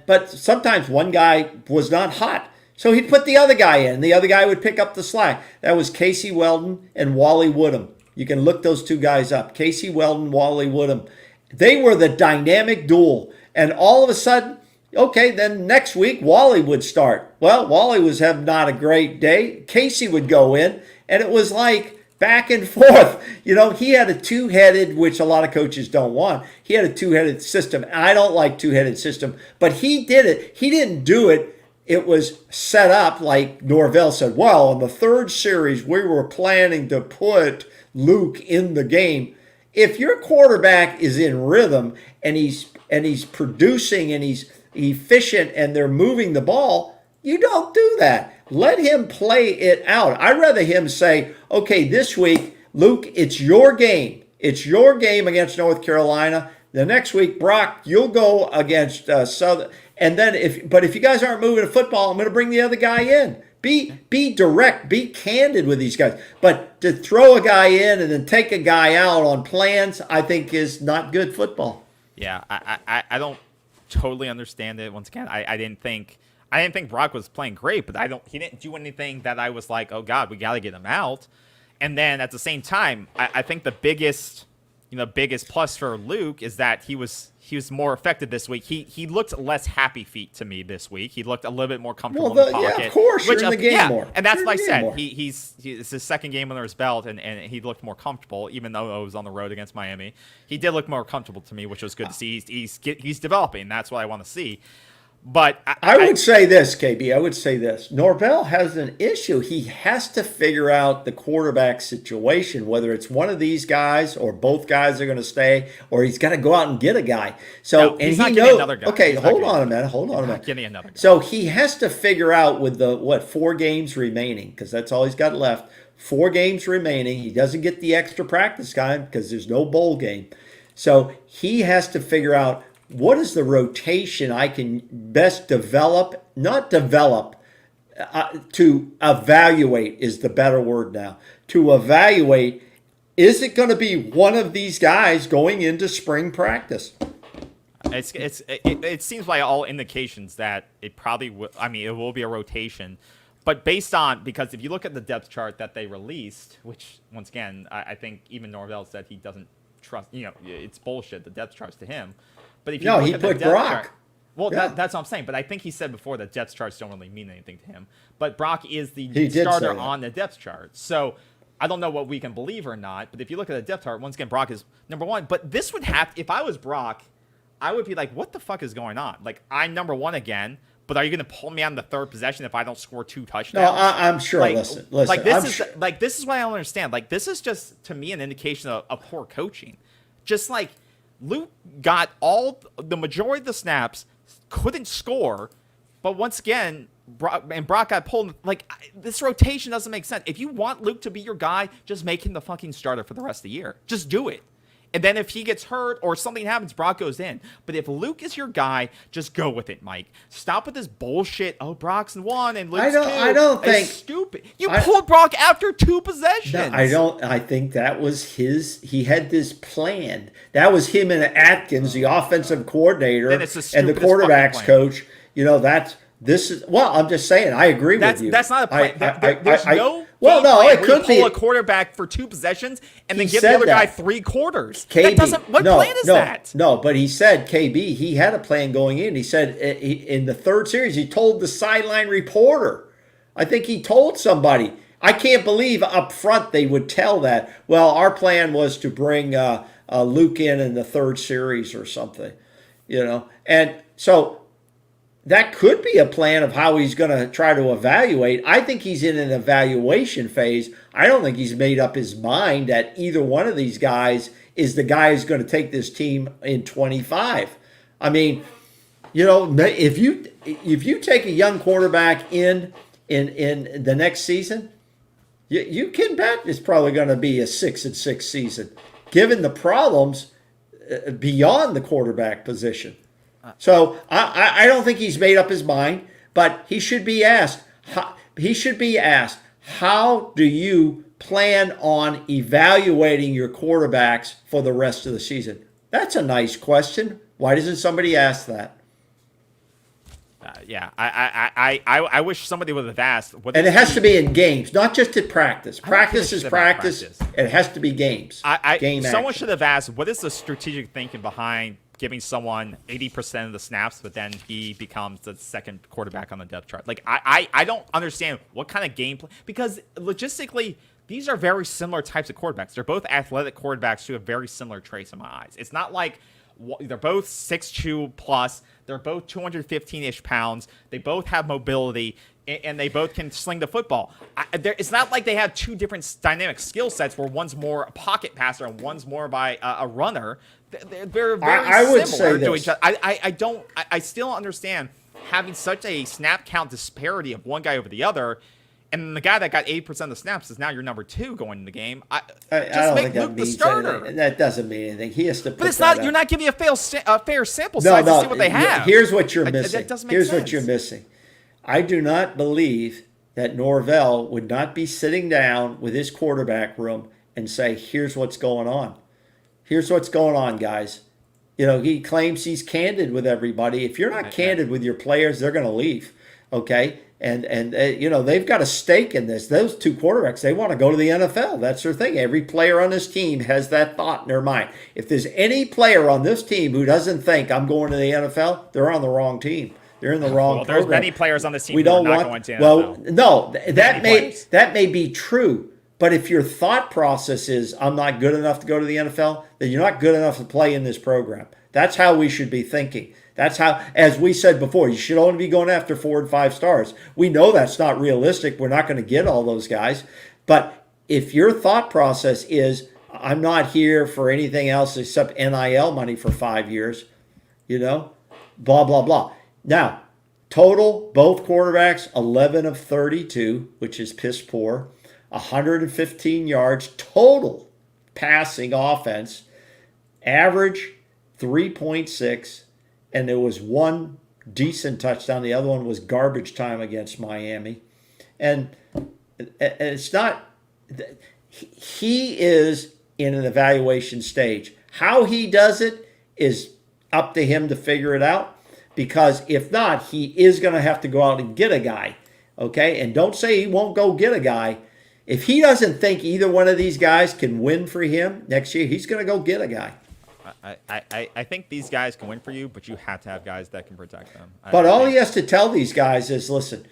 S2: but sometimes one guy was not hot. So he'd put the other guy in. The other guy would pick up the slack. That was Casey Weldon and Wally Woodham. You can look those two guys up. Casey Weldon, Wally Woodham. They were the dynamic duel. And all of a sudden, okay, then next week, Wally would start. Well, Wally was having not a great day. Casey would go in, and it was like back and forth. He had a two-headed, which a lot of coaches don't want. He had a two-headed system. I don't like two-headed system, but he did it. He didn't do it. It was set up like Norvell said, well, in the third series, we were planning to put Luke in the game. If your quarterback is in rhythm and he's producing and he's efficient and they're moving the ball, you don't do that. Let him play it out. I'd rather him say, okay, this week, Luke, it's your game. It's your game against North Carolina. The next week, Brock, you'll go against Southern. And then if you guys aren't moving the football, I'm going to bring the other guy in. Be direct, be candid with these guys. But to throw a guy in and then take a guy out on plans, I think is not good football.
S4: Yeah, I don't totally understand it. Once again, I didn't think Brock was playing great, but he didn't do anything that I was like, oh God, we got to get him out. And then at the same time, I think the biggest plus for Luke is that he was more effective this week. He looked less happy feet to me this week. He looked a little bit more comfortable in the pocket.
S2: Yeah, of course, you're in the game more.
S4: And that's what I said. It's his second game under his belt, and he looked more comfortable, even though it was on the road against Miami. He did look more comfortable to me, which was good to see. He's developing. That's what I want to see. But
S2: I would say this, KB. I would say this. Norvell has an issue. He has to figure out the quarterback situation, whether it's one of these guys or both guys are going to stay, or he's got to go out and get a guy. So
S4: he's not getting another guy.
S2: Okay, hold on a minute.
S4: Getting another guy.
S2: So he has to figure out with the 4 games remaining, because that's all he's got left. 4 games remaining. He doesn't get the extra practice time because there's no bowl game. So he has to figure out, what is the rotation I can best develop? Not develop, to evaluate is the better word now. To evaluate, is it going to be one of these guys going into spring practice?
S4: It seems by all indications that it probably will. I mean, it will be a rotation. But because if you look at the depth chart that they released, which once again, I think even Norvell said he doesn't trust, it's bullshit, the depth charts to him. But if you look
S2: he
S4: at
S2: put
S4: the depth
S2: Brock.
S4: chart, well,
S2: Yeah.
S4: that's what I'm saying. But I think he said before that depth charts don't really mean anything to him. But Brock is the
S2: He did
S4: starter
S2: say that.
S4: on the depth chart. So I don't know what we can believe or not. But if you look at the depth chart, once again, Brock is number 1. But this would have, if I was Brock, I would be like, what the fuck is going on? Like, I'm number 1 again, but are you going to pull me on the third possession if I don't score 2
S2: No,
S4: touchdowns?
S2: I'm sure.
S4: Like,
S2: Listen.
S4: like this
S2: I'm
S4: is
S2: sure.
S4: like this is what I don't understand. Like this is just to me an indication of poor coaching. Just like Luke got the majority of the snaps, couldn't score, but once again, Brock got pulled. Like this rotation doesn't make sense. If you want Luke to be your guy, just make him the fucking starter for the rest of the year. Just do it. And then if he gets hurt or something happens, Brock goes in. But if Luke is your guy, just go with it, Mike. Stop with this bullshit. Oh, Brock's 1 and Luke's 2.
S2: I don't think
S4: it's stupid. You pulled Brock after 2 possessions.
S2: No, I don't. I think that was his. He had this plan. That was him and Atkins, the offensive coordinator,
S4: Then it's the
S2: and the
S4: stupidest
S2: quarterbacks
S4: fucking plan.
S2: coach. This is. Well, I'm just saying. I agree with you.
S4: That's not a plan. There's no.
S2: Well,
S4: game
S2: no,
S4: plan
S2: it
S4: where
S2: could
S4: you
S2: be.
S4: pull a quarterback for 2 possessions and then
S2: He
S4: give the
S2: said
S4: other guy
S2: that.
S4: 3 quarters.
S2: KB,
S4: That doesn't. What plan is that?
S2: No, but he said KB. He had a plan going in. He said in the third series, he told the sideline reporter. I think he told somebody. I can't believe up front they would tell that. Well, our plan was to bring Luke in the third series or something, And so that could be a plan of how he's going to try to evaluate. I think he's in an evaluation phase. I don't think he's made up his mind that either one of these guys is the guy who's going to take this team in 25. I mean, if you take a young quarterback in the next season, you can bet it's probably going to be a 6-6 season, given the problems beyond the quarterback position. So I don't think he's made up his mind, but he should be asked. How do you plan on evaluating your quarterbacks for the rest of the season? That's a nice question. Why doesn't somebody ask that?
S4: Yeah, I wish somebody would have asked.
S2: And it has to be in games, not just at practice. Practice is
S4: about
S2: practice.
S4: practice.
S2: It has to be games.
S4: Someone
S2: action.
S4: should have asked, what is the strategic thinking behind giving someone 80% of the snaps, but then he becomes the second quarterback on the depth chart? Like, I don't understand what kind of game plan, because logistically, these are very similar types of quarterbacks. They're both athletic quarterbacks who have very similar traits in my eyes. It's not like they're both 6'2 plus. They're both 215-ish pounds. They both have mobility, and they both can sling the football. It's not like they have 2 different dynamic skill sets where one's more a pocket passer and one's more by a runner. They're very
S2: I would
S4: similar
S2: say
S4: to
S2: this.
S4: each other. I still don't understand having such a snap count disparity of one guy over the other. And the guy that got 80% of the snaps is now your number 2 going in the game.
S2: I
S4: Just
S2: don't
S4: make
S2: think that
S4: Luke the
S2: means
S4: starter.
S2: anything. That doesn't mean anything. He has to.
S4: But it's not. You're not giving a fair sample
S2: No,
S4: size
S2: no.
S4: to see what they have.
S2: Here's what you're missing.
S4: That doesn't make
S2: Here's
S4: sense.
S2: what you're missing. I do not believe that Norvell would not be sitting down with his quarterback room and say, "Here's what's going on. Here's what's going on, guys." He claims he's candid with everybody. If you're not candid with your players, they're going to leave. Okay. And they've got a stake in this. Those 2 quarterbacks, they want to go to the NFL. That's their thing. Every player on this team has that thought in their mind. If there's any player on this team who doesn't think I'm going to the NFL, they're on the wrong team. They're in the wrong program.
S4: There's many players on this team who are not going to NFL.
S2: Well, no, that
S4: players.
S2: may be true. But if your thought process is I'm not good enough to go to the NFL, then you're not good enough to play in this program. That's how we should be thinking. That's how, as we said before, you should only be going after 4 and 5 stars. We know that's not realistic. We're not going to get all those guys. But if your thought process is, I'm not here for anything else except NIL money for 5 years, blah, blah, blah. Now, total, both quarterbacks, 11 of 32, which is piss poor, 115 yards, total passing offense, average 3.6, and there was 1 decent touchdown. The other one was garbage time against Miami. And it's not, he is in an evaluation stage. How he does it is up to him to figure it out, because if not, he is going to have to go out and get a guy. Okay? And don't say he won't go get a guy. If he doesn't think either one of these guys can win for him next year, he's going to go get a guy.
S4: I think these guys can win for you, but you have to have guys that can protect them.
S2: But all he has to tell these guys is, listen,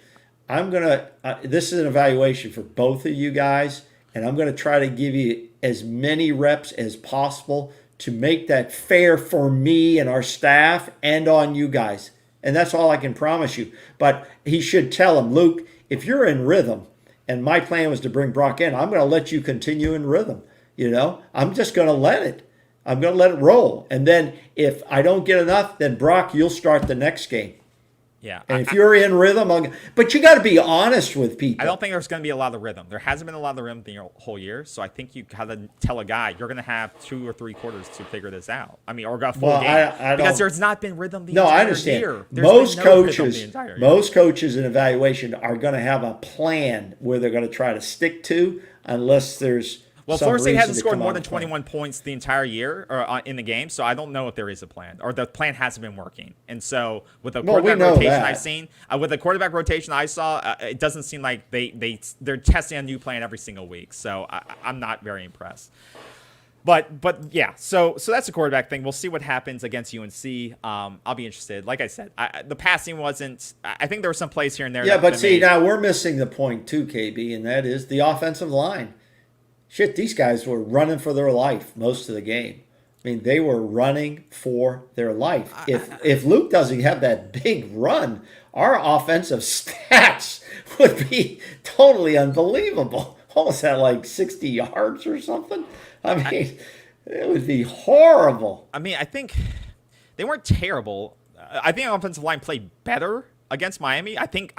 S2: this is an evaluation for both of you guys, and I'm going to try to give you as many reps as possible to make that fair for me and our staff and on you guys. And that's all I can promise you. But he should tell him, Luke, if you're in rhythm, and my plan was to bring Brock in, I'm going to let you continue in rhythm. I'm just going to let it. I'm going to let it roll. And then if I don't get enough, then Brock, you'll start the next game.
S4: Yeah.
S2: And if you're in rhythm, but you got to be honest with people.
S4: I don't think there's going to be a lot of rhythm. There hasn't been a lot of rhythm the whole year, so I think you got to tell a guy you're going to have 2 or 3 quarters to figure this out. I mean, or got full game because there's not been rhythm the entire year.
S2: No, I understand. Most coaches in evaluation are going to have a plan where they're going to try to stick to, unless there's.
S4: Well, Florida State hasn't scored more than 21 points the entire year or in the game, so I don't know if there is a plan or the plan hasn't been working. And so with the quarterback rotation I've seen, with the quarterback rotation I saw, it doesn't seem like they're testing a new plan every single week. So I'm not very impressed. But yeah, so that's a quarterback thing. We'll see what happens against UNC. I'll be interested. Like I said, the passing wasn't. I think there were some plays here and there.
S2: Yeah, but see, now we're missing the point too, KB, and that is the offensive line. Shit, these guys were running for their life most of the game. I mean, they were running for their life. If Luke doesn't have that big run, our offensive stats would be totally unbelievable. What was that, like 60 yards or something? I mean, it would be horrible.
S4: I mean, I think they weren't terrible. I think our offensive line played better against Miami. I think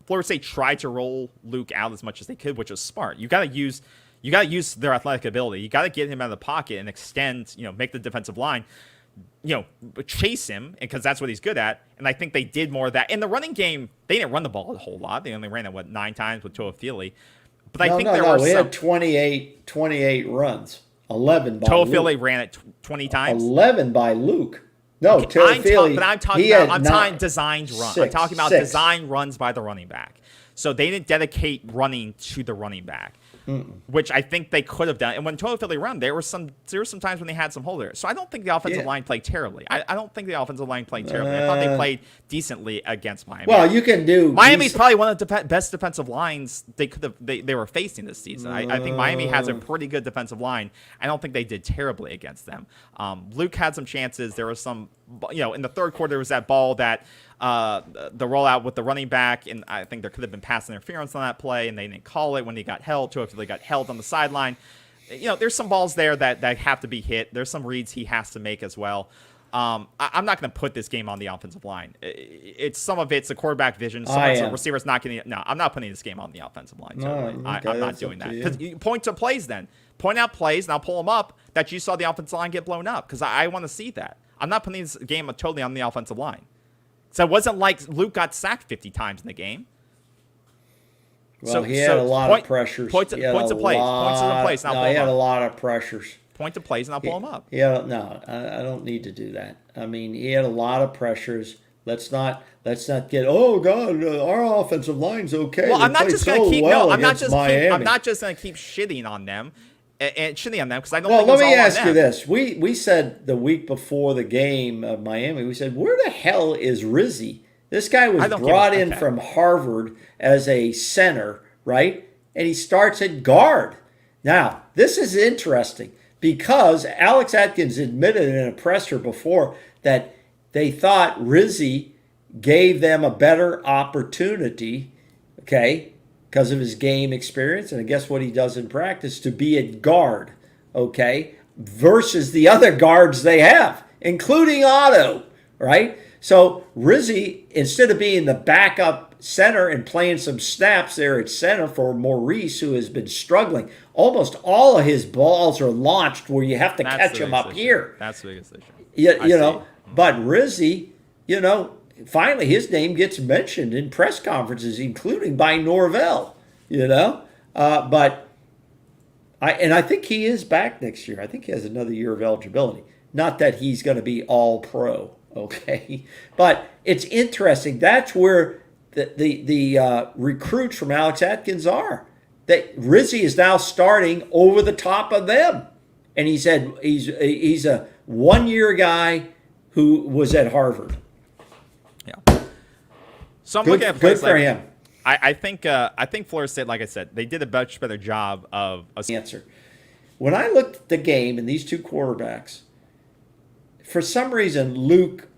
S4: Florida State tried to roll Luke out as much as they could, which was smart. You got to use their athletic ability. You got to get him out of the pocket and extend, make the defensive line, chase him, because that's what he's good at. And I think they did more of that. In the running game, they didn't run the ball a whole lot. They only ran it, 9 times with Toa Philly. But I think
S2: we had 28 runs. 11 by
S4: Toa
S2: Luke.
S4: Philly ran it 20 times.
S2: 11 by Luke. No,
S4: okay,
S2: Toa Philly.
S4: But I'm talking about designed runs. I'm talking about
S2: 6.
S4: designed runs by the running back. So they didn't dedicate running to the running back. Which I think they could have done. And when Toa Philly run, there were some times when they had some hole there. So I don't think the offensive line played terribly. I don't think the offensive line played terribly. I thought they played decently against Miami.
S2: Well, you can do.
S4: Miami's probably one of the best defensive lines they were facing this season. I think Miami has a pretty good defensive line. I don't think they did terribly against them. Luke had some chances. There was some, in the third quarter, there was that ball that the rollout with the running back, and I think there could have been pass interference on that play, and they didn't call it when he got held. Toa Philly got held on the sideline. There's some balls there that have to be hit. There's some reads he has to make as well. I'm not going to put this game on the offensive line. Some of it's the quarterback vision. Some of the receivers not getting. No, I'm not putting this game on the offensive line. Totally. I'm not doing that. Because you point to plays then. Point out plays, and I'll pull them up that you saw the offensive line get blown up, because I want to see that. I'm not putting this game totally on the offensive line. So it wasn't like Luke got sacked 50 times in the game.
S2: Well, he had a lot of pressures.
S4: Points to plays. Points to the place.
S2: No, he had a lot of pressures.
S4: Point to plays, and I'll pull him up.
S2: Yeah, no, I don't need to do that. I mean, he had a lot of pressures. Let's not get. Oh God, our offensive line's okay.
S4: Well, I'm not just going to keep. No, I'm not just
S2: going
S4: to keep shitting on them. And shitting on them, because I don't.
S2: Well,
S4: think
S2: let me ask you
S4: this:
S2: we said the week before the game of Miami, we said, where the hell is Rizzi? This guy was brought in from Harvard as a center, right? And he starts at guard. Now, this is interesting because Alex Atkins admitted in a presser before that they thought Rizzi gave them a better opportunity, okay, because of his game experience, and guess what he does in practice, to be at guard, okay, versus the other guards they have, including Otto, right? So Rizzi, instead of being the backup center and playing some snaps there at center for Maurice, who has been struggling, almost all of his balls are launched where you have to catch him up here.
S4: That's the biggest issue.
S2: But Rizzi, finally his name gets mentioned in press conferences, including by Norvell, but I think he is back next year. I think he has another year of eligibility. Not that he's going to be all pro, okay? But it's interesting. That's where the recruits from Alex Atkins are. That Rizzi is now starting over the top of them. And he said he's a one-year guy who was at Harvard.
S4: Yeah. So I'm looking at
S2: good for him.
S4: I think Florida State, like I said, they did a much better job of
S2: answer. When I looked at the game and these two quarterbacks, for some reason Luke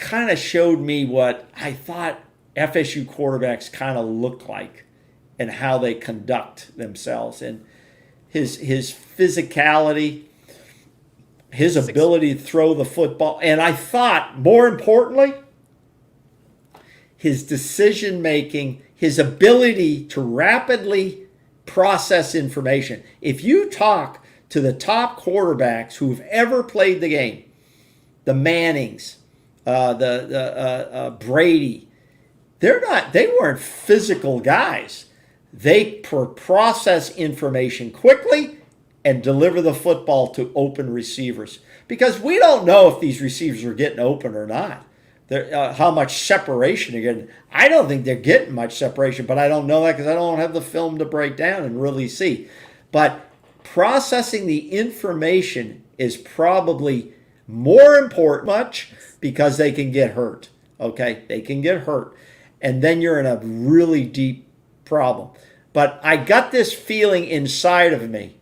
S2: kind of showed me what I thought FSU quarterbacks kind of look like and how they conduct themselves. And his physicality, his ability to throw the football. And I thought, more importantly, his decision making, his ability to rapidly process information. If you talk to the top quarterbacks who've ever played the game, the Mannings, Brady, they weren't physical guys. They process information quickly and deliver the football to open receivers, because we don't know if these receivers are getting open or not. How much separation they're getting. I don't think they're getting much separation, but I don't know that because I don't have the film to break down and really see. But processing the information is probably more important, much, because they can get hurt. Okay, they can get hurt, and then you're in a really deep problem. But I got this feeling inside of me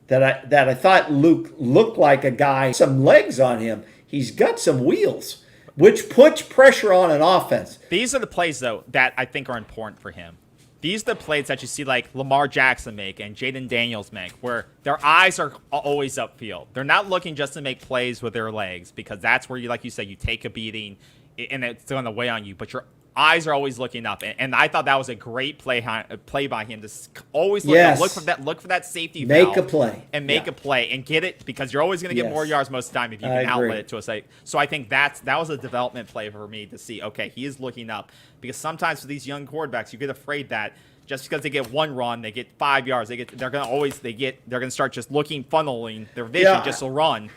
S2: that I thought Luke looked like a guy, some legs on him. He's got some wheels, which puts pressure on an offense.
S4: These are the plays, though, that I think are important for him. These are the plays that you see like Lamar Jackson make and Jaden Daniels make, where their eyes are always upfield. They're not looking just to make plays with their legs, because that's where, like you said, you take a beating and it's going to weigh on you. But your eyes are always looking up, and I thought that was a great play by him to always look up, look for that safety valve,
S2: make a play
S4: and make a play and get it, because you're always going to get more yards most of the time if you can outlet it to a site. So I think that was a development play for me to see. Okay, he is looking up, because sometimes for these young quarterbacks, you get afraid that just because they get one run, they get 5 yards, they're going to start just funneling their vision just to run.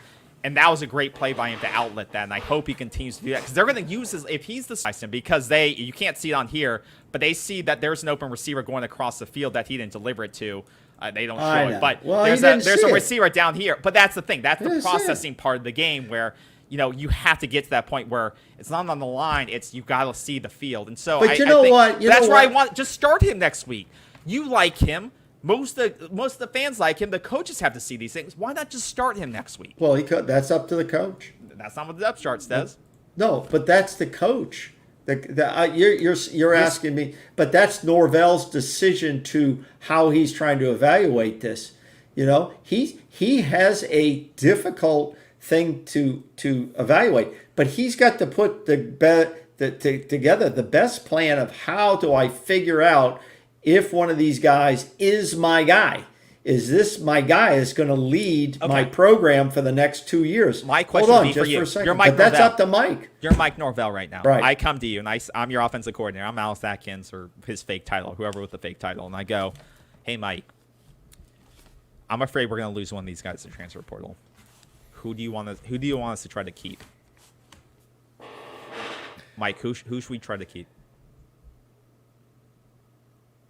S4: And that was a great play by him to outlet that, and I hope he continues to do that, because they're going to use his, if he's the system, because you can't see it on here, but they see that there's an open receiver going across the field that he didn't deliver it to. They don't show it, but there's a receiver down here. But that's the thing. That's the processing part of the game where, you have to get to that point where it's not on the line. It's you got to see the field. And so
S2: but that's
S4: why I want just start him next week. You like him. Most of the fans like him. The coaches have to see these things. Why not just start him next week?
S2: Well, that's up to the coach.
S4: That's not what the depth chart says.
S2: No, but that's the coach. You're asking me, but that's Norvell's decision to how he's trying to evaluate this. He has a difficult thing to evaluate, but he's got to put together the best plan of how do I figure out if one of these guys is my guy. Is this my guy that's going to lead my program for the next 2 years?
S4: My question
S2: Hold on,
S4: would be
S2: just
S4: for you.
S2: For a second.
S4: You're Mike
S2: but that's
S4: Norvell.
S2: up to Mike.
S4: You're Mike Norvell right now.
S2: Right.
S4: I come to you, and I'm your offensive coordinator. I'm Alice Atkins, or his fake title, whoever with the fake title. And I go, hey, Mike, I'm afraid we're going to lose one of these guys to the transfer portal. Who do you want us to try to keep? Mike, who should we try to keep?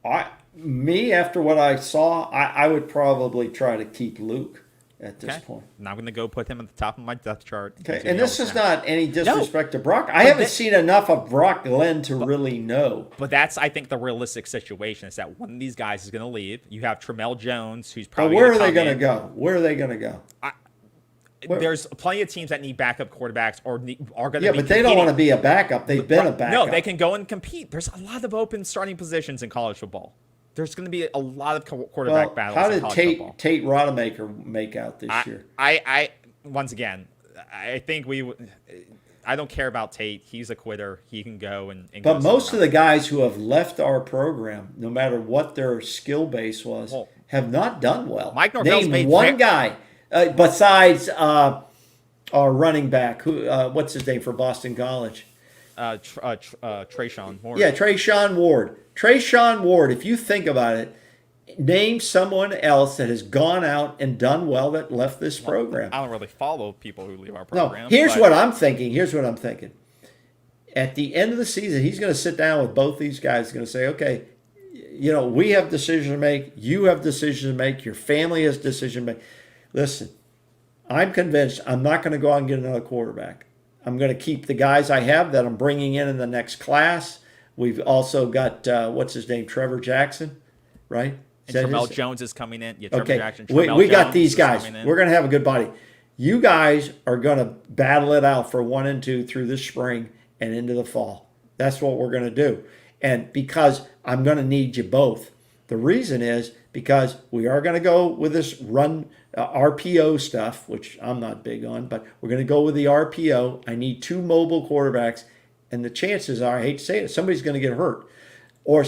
S2: After what I saw, I would probably try to keep Luke at this point.
S4: And I'm going to go put him at the top of my depth chart.
S2: Okay, and this is not any disrespect to Brock. I haven't seen enough of Brock Glenn to really know.
S4: But that's, I think, the realistic situation is that one of these guys is going to leave. You have Tramel Jones, who's probably
S2: where are they going to go? Where are they going to go?
S4: There's plenty of teams that need backup quarterbacks or are going to be
S2: competing. But they don't want to be a backup. They've been a backup.
S4: No, they can go and compete. There's a lot of open starting positions in college football. There's going to be a lot of quarterback battles.
S2: How
S4: in
S2: did
S4: college football.
S2: Tate Rodemaker make out this year?
S4: I once again, I think I don't care about Tate. He's a quitter. He can go and
S2: but most of the guys who have left our program, no matter what their skill base was, have not done well.
S4: Mike Norvell's
S2: made one guy besides our running back. Who? What's his name for Boston College?
S4: Trayshawn Ward.
S2: Yeah, Trayshawn Ward. Trayshawn Ward, if you think about it, name someone else that has gone out and done well that left this program.
S4: I don't really follow people who leave our program.
S2: No, here's what I'm thinking. At the end of the season, he's going to sit down with both these guys. He's going to say, okay, we have decisions to make. You have decisions to make. Your family has decisions to make. Listen, I'm convinced I'm not going to go out and get another quarterback. I'm going to keep the guys I have that I'm bringing in the next class. We've also got, what's his name, Trevor Jackson, right?
S4: And Tramel Jones is coming in. Yeah, Trevor
S2: okay.
S4: Jackson.
S2: We got these guys. We're going to have a good body. You guys are going to battle it out for 1 and 2 through the spring and into the fall. That's what we're going to do. And because I'm going to need you both. The reason is because we are going to go with this run RPO stuff, which I'm not big on, but we're going to go with the RPO. I need 2 mobile quarterbacks, and the chances are, I hate to say it, somebody's going to get hurt, or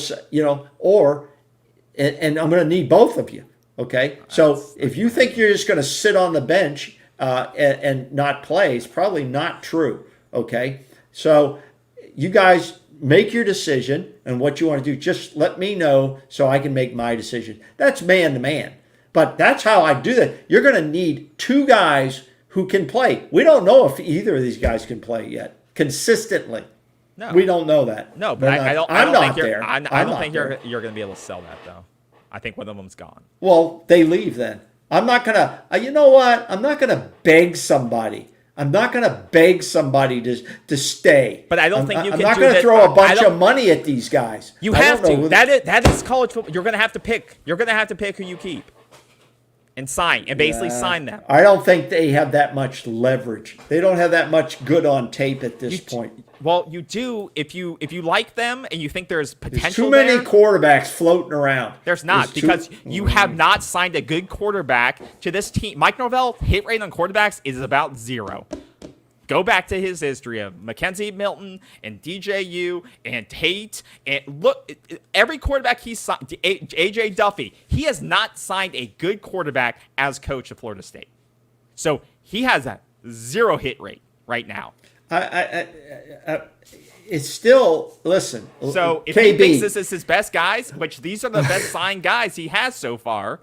S2: and I'm going to need both of you. Okay, so if you think you're just going to sit on the bench and not play, it's probably not true. Okay, so you guys make your decision and what you want to do. Just let me know so I can make my decision. That's man to man. But that's how I do that. You're going to need 2 guys who can play. We don't know if either of these guys can play yet consistently.
S4: No,
S2: we don't know that.
S4: No, but I don't.
S2: I'm not
S4: think
S2: there.
S4: I don't think
S2: there.
S4: you're going to be able to sell that though. I think one of them's gone.
S2: Well, they leave then. I'm not gonna. You know what? I'm not gonna beg somebody. I'm not going to beg somebody to stay.
S4: But I don't think you can.
S2: I'm not going to throw a bunch of money at these guys.
S4: You have to. That is college football. You're going to have to pick. You're going to have to pick who you keep and sign and basically sign them.
S2: I don't think they have that much leverage. They don't have that much good on tape at this point.
S4: Well, you do if you like them and you think there's potential.
S2: There's too many quarterbacks floating around.
S4: There's not because you have not signed a good quarterback to this team. Mike Norvell hit rate on quarterbacks is about 0. Go back to his history of Mackenzie Milton and DJU and Tate and look, every quarterback he's signed, AJ Duffy, he has not signed a good quarterback as coach of Florida State. So he has a 0 hit rate right now.
S2: It's still, listen.
S4: So if
S2: KB,
S4: he thinks this is his best guys, which these are the best signed guys he has so far,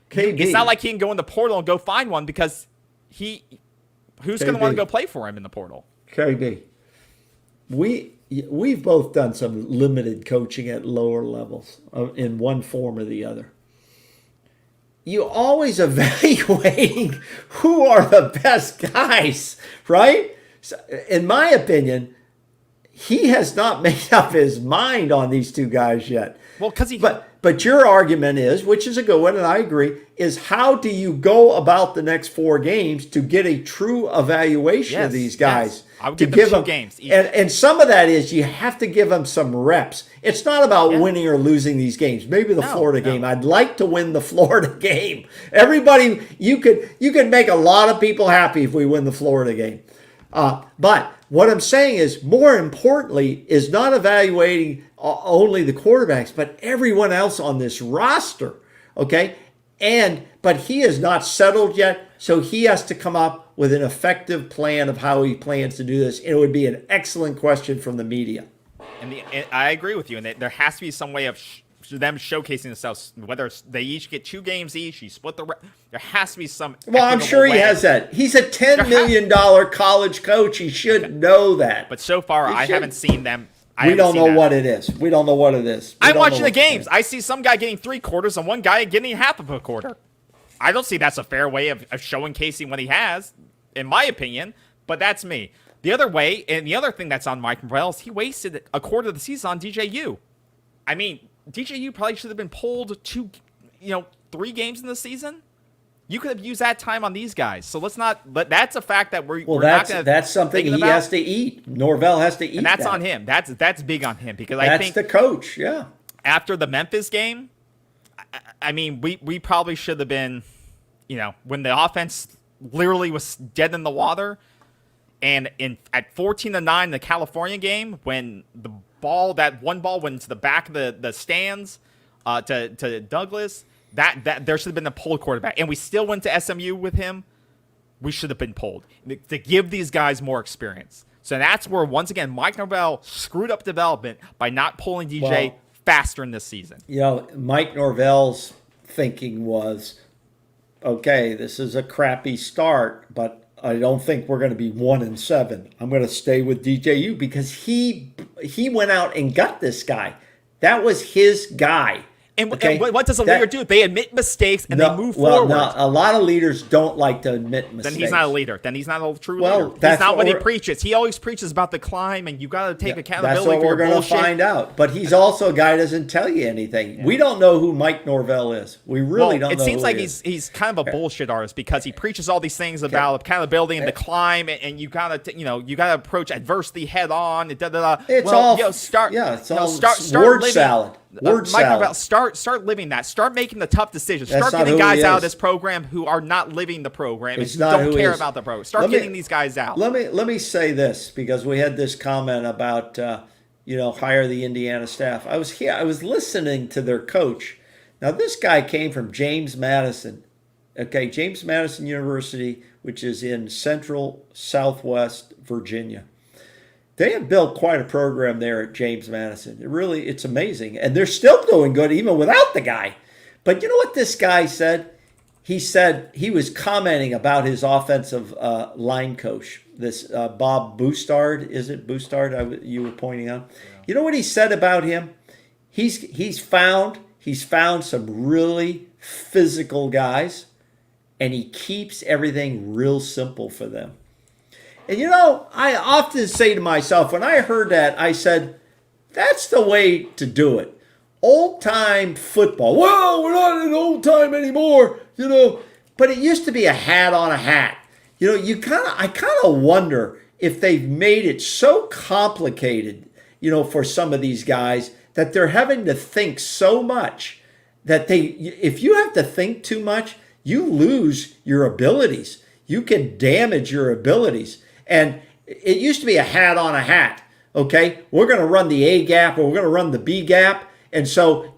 S2: KB,
S4: it's not like he can go in the portal and go find one because who's going to want to go play for him in the portal?
S2: KB, we've both done some limited coaching at lower levels in one form or the other. You always evaluating who are the best guys, right? So, in my opinion, he has not made up his mind on these 2 guys yet.
S4: Well, because
S2: But your argument is, which is a good one, and I agree, is how do you go about the next 4 games to get a true evaluation of these guys?
S4: Yes. I would give them 2 games.
S2: And some of that is you have to give them some reps. It's not about winning or losing these games. Maybe the Florida game. I'd like to win the Florida game. Everybody, you could make a lot of people happy if we win the Florida game. But what I'm saying is, more importantly, is not evaluating only the quarterbacks, but everyone else on this roster. Okay? But he is not settled yet, so he has to come up with an effective plan of how he plans to do this. And it would be an excellent question from the media.
S4: And I agree with you. And there has to be some way of them showcasing themselves, whether they each get 2 games each, you split there has to be some.
S2: Well, I'm sure he has that. He's a $10 million college coach. He should know that.
S4: But so far, I haven't seen them.
S2: We don't know what it is. We don't know what it is.
S4: I'm watching the games. I see some guy getting 3 quarters and one guy getting half of a quarter. I don't see that's a fair way of showcasing what he has, in my opinion, but that's me. The other way, and the other thing that's on Mike Norvell is he wasted a quarter of the season on DJU. I mean, DJU probably should have been pulled 3 games in the season. You could have used that time on these guys. So let's not. But that's a fact that we're not going to.
S2: That's something he has to eat. Norvell has to eat.
S4: And that's on him. That's big on him because
S2: that's
S4: I think
S2: the coach. Yeah.
S4: After the Memphis game, I mean, we probably should have been, when the offense literally was dead in the water, and at 14-9 the California game when that one ball went into the back of the stands to Douglas. That there should have been a pulled quarterback, and we still went to SMU with him. We should have been pulled to give these guys more experience. So that's where once again Mike Norvell screwed up development by not pulling DJ faster in this season.
S2: Mike Norvell's thinking was, okay, this is a crappy start, but I don't think we're going to be 1-7. I'm going to stay with DJU because he went out and got this guy. That was his guy.
S4: And,
S2: Okay?
S4: and what does a
S2: That-
S4: leader do? They admit mistakes and they move
S2: well,
S4: forward.
S2: no, a lot of leaders don't like to admit mistakes.
S4: Then he's not a leader. Then he's not a true
S2: Well,
S4: leader. He's
S2: that's
S4: not
S2: what
S4: what he
S2: we're-
S4: preaches. He always preaches about the climb, and you got to take
S2: That's
S4: accountability
S2: what
S4: for
S2: we're
S4: your
S2: going to
S4: bullshit.
S2: find out. But he's also a guy who doesn't tell you anything. We don't know who Mike Norvell is. We really don't know.
S4: It seems
S2: who
S4: like
S2: he is.
S4: he's kind of a bullshit artist because he preaches all these things about accountability and the climb, and you gotta you gotta approach adversity head on.
S2: It's all word salad. Word
S4: Mike
S2: salad.
S4: Norvell, start living that. Start making the tough decisions.
S2: That's
S4: Start
S2: not
S4: getting
S2: who
S4: guys
S2: he
S4: out of
S2: is.
S4: this program who are not living the program
S2: It's
S4: and
S2: not
S4: don't
S2: who he
S4: care
S2: is.
S4: about the program. Start
S2: Let me-
S4: getting these guys out.
S2: Let me say this, because we had this comment about hire the Indiana staff. I was listening to their coach. Now this guy came from James Madison. Okay, James Madison University, which is in central southwest Virginia. They have built quite a program there at James Madison. It's amazing. And they're still doing good even without the guy. But you know what this guy said? He said he was commenting about his offensive line coach, this Bob Boustard. Is it Boustard you were pointing out? Yeah. You know what he said about him? He's found some really physical guys, and he keeps everything real simple for them. And I often say to myself, when I heard that, I said, that's the way to do it. Old time football. Well, we're not in old time anymore, But it used to be a hat on a hat. I kind of wonder if they've made it so complicated, for some of these guys that they're having to think so much that if you have to think too much, you lose your abilities. You can damage your abilities. And it used to be a hat on a hat. Okay, we're going to run the A gap or we're going to run the B gap. And so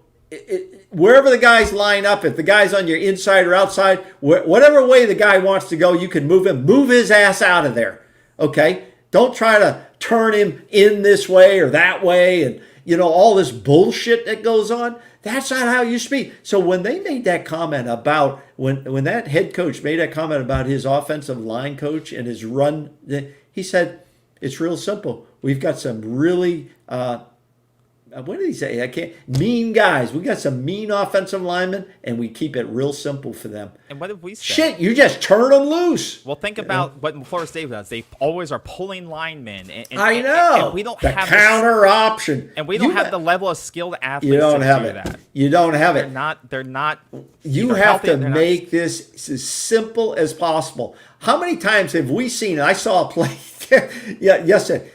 S2: wherever the guys line up, if the guy's on your inside or outside, whatever way the guy wants to go, you can move his ass out of there. Okay, don't try to turn him in this way or that way and all this bullshit that goes on. That's not how it used to be. So when they made that comment about, when that head coach made that comment about his offensive line coach and his run, he said, it's real simple. We've got some really, what did he say? Mean guys. We got some mean offensive linemen, and we keep it real simple for them.
S4: And what have we said?
S2: Shit, you just turn them loose.
S4: Well, think about what Florida State does. They always are pulling linemen.
S2: I know.
S4: And we don't
S2: the
S4: have
S2: counter option.
S4: And we don't have the level of skilled athletes
S2: you don't
S4: to
S2: have
S4: do
S2: it.
S4: that.
S2: You don't have it.
S4: They're not.
S2: You
S4: either
S2: have
S4: healthy
S2: to
S4: or they're not-
S2: make this as simple as possible. How many times have we seen, and I saw a play yesterday,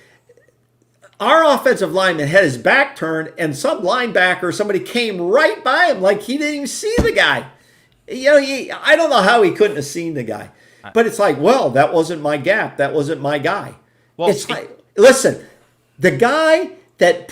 S2: our offensive lineman had his back turned and some linebacker, somebody came right by him like he didn't even see the guy. I don't know how he couldn't have seen the guy. But it's like, well, that wasn't my gap. That wasn't my guy.
S4: Well,
S2: it's like, listen, the guy that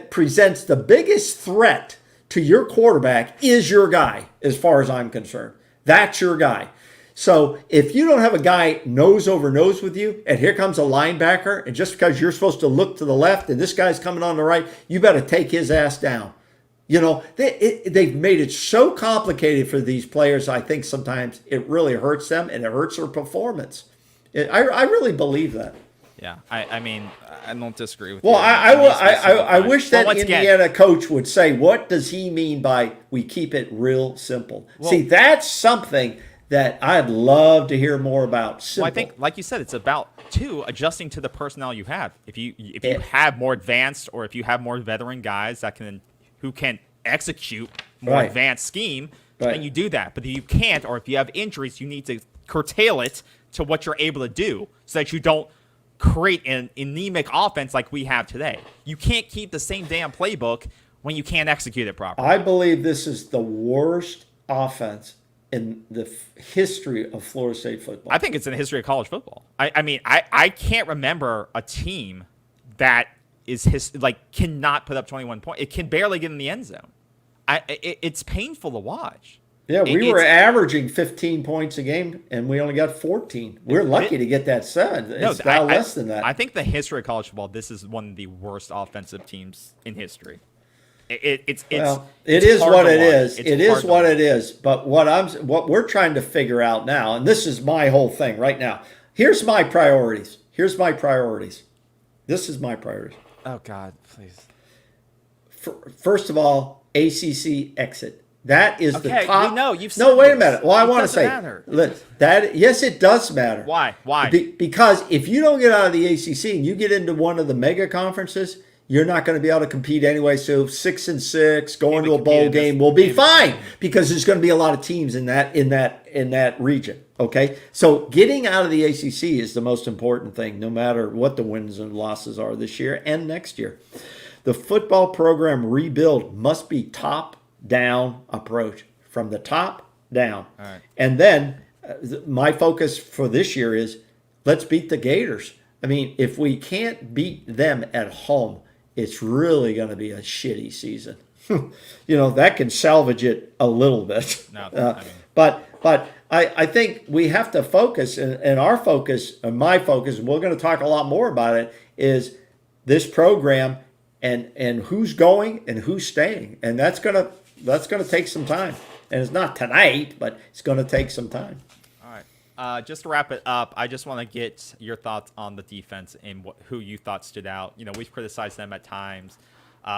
S2: presents the biggest threat to your quarterback is your guy, as far as I'm concerned. That's your guy. So if you don't have a guy nose over nose with you, and here comes a linebacker, and just because you're supposed to look to the left and this guy's coming on the right, you better take his ass down. They've made it so complicated for these players. I think sometimes it really hurts them and it hurts their performance. I really believe that.
S4: Yeah, I mean, I don't disagree with
S2: Well,
S4: you.
S2: I wish that
S4: once again-
S2: Indiana coach would say, what does he mean by we keep it real simple?
S4: Well-
S2: See, that's something that I'd love to hear more about. Simple.
S4: Well, I think, like you said, it's about adjusting to the personnel you have. If you have more advanced, or if you have more veteran guys who can execute more
S2: Right.
S4: advanced scheme,
S2: Right.
S4: then you do that. But if you can't, or if you have injuries, you need to curtail it to what you're able to do, so that you don't create an anemic offense like we have today. You can't keep the same damn playbook when you can't execute it properly.
S2: I believe this is the worst offense in the history of Florida State football.
S4: I think it's in the history of college football. I can't remember a team that cannot put up 21 points. It can barely get in the end zone. It's painful to watch.
S2: Yeah, we were averaging 15 points a game, and we only got 14. We're lucky to get that 7. It's now less than that.
S4: I think the history of college football, this is one of the worst offensive teams in history. It is what it is. It is what it is. But what we're trying to figure out now, and this is my whole thing right now. Here's my priorities. This is my priorities. Oh God, please.
S2: First of all, ACC exit. That is the
S4: Okay,
S2: top.
S4: we know. You've
S2: No,
S4: said
S2: wait a
S4: this.
S2: minute. Well, I
S4: It
S2: want to
S4: doesn't
S2: say
S4: matter.
S2: yes, it does matter.
S4: Why? Why?
S2: Because if you don't get out of the ACC and you get into one of the mega conferences, you're not going to be able to compete anyway. So 6-6, going
S4: Maybe
S2: to a bowl
S4: compete in this-
S2: game will be
S4: maybe-
S2: fine because there's going to be a lot of teams in that region. Okay, so getting out of the ACC is the most important thing, no matter what the wins and losses are this year and next year. The football program rebuild must be top-down approach, from the top down.
S4: All right.
S2: And then my focus for this year is let's beat the Gators. I mean, if we can't beat them at home, it's really going to be a shitty season. That can salvage it a little bit.
S4: No,
S2: But I think we have to focus, and our focus, and my focus, and we're going to talk a lot more about it, is this program and who's going and who's staying, and that's gonna take some time. And it's not tonight, but it's going to take some time.
S4: All right. Just to wrap it up, I just want to get your thoughts on the defense and who you thought stood out. We've criticized them at times.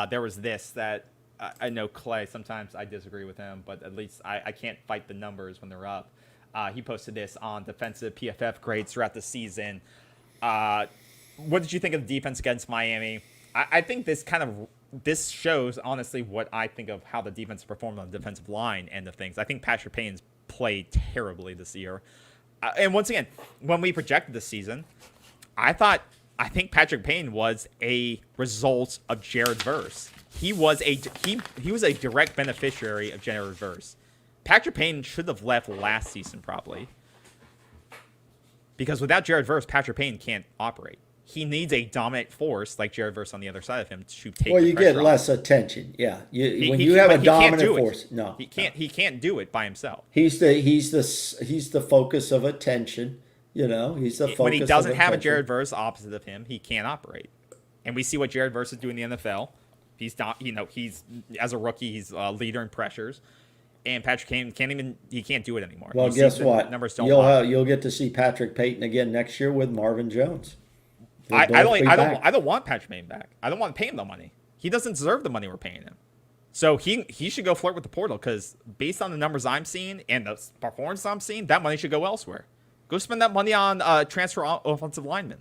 S4: There was this that I know Clay, sometimes I disagree with him, but at least I can't fight the numbers when they're up. He posted this on defensive PFF grades throughout the season. What did you think of the defense against Miami? I think this shows, honestly, what I think of how the defense performed on the defensive line end of things. I think Patrick Payne's played terribly this year. And once again, when we projected this season, I think Patrick Payne was a result of Jared Verse. He was a direct beneficiary of Jared Verse. Patrick Payne should have left last season probably. Because without Jared Verse, Patrick Payne can't operate. He needs a dominant force like Jared Verse on the other side of him to take.
S2: Well,
S4: the
S2: you get
S4: pressure
S2: less
S4: off.
S2: attention. Yeah, when
S4: He
S2: you have a
S4: but he can't
S2: dominant
S4: do it.
S2: force, no,
S4: he can't. He can't do it by himself.
S2: He's the focus of attention. He's the focus.
S4: When he doesn't
S2: of
S4: have a
S2: attention.
S4: Jared Verse opposite of him, he can't operate. And we see what Jared Verse is doing in the NFL. He's not. He's as a rookie, he's a leader in pressures. And Patrick Payne can't do it anymore.
S2: Well,
S4: You see
S2: guess
S4: the
S2: what?
S4: Numbers don't lie.
S2: You'll get to see Patrick Payton again next year with Marvin Jones.
S4: I
S2: They'll both be back.
S4: don't want Patrick Payne back. I don't want to pay him the money. He doesn't deserve the money we're paying him. So he should go flirt with the portal because based on the numbers I'm seeing and the performance I'm seeing, that money should go elsewhere. Go spend that money on transfer offensive linemen.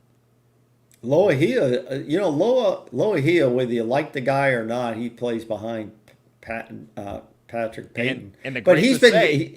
S2: Loahea, Loahea, whether you like the guy or not, he plays behind Patrick Payton.
S4: And the
S2: but
S4: greats
S2: he's
S4: would
S2: been
S4: say,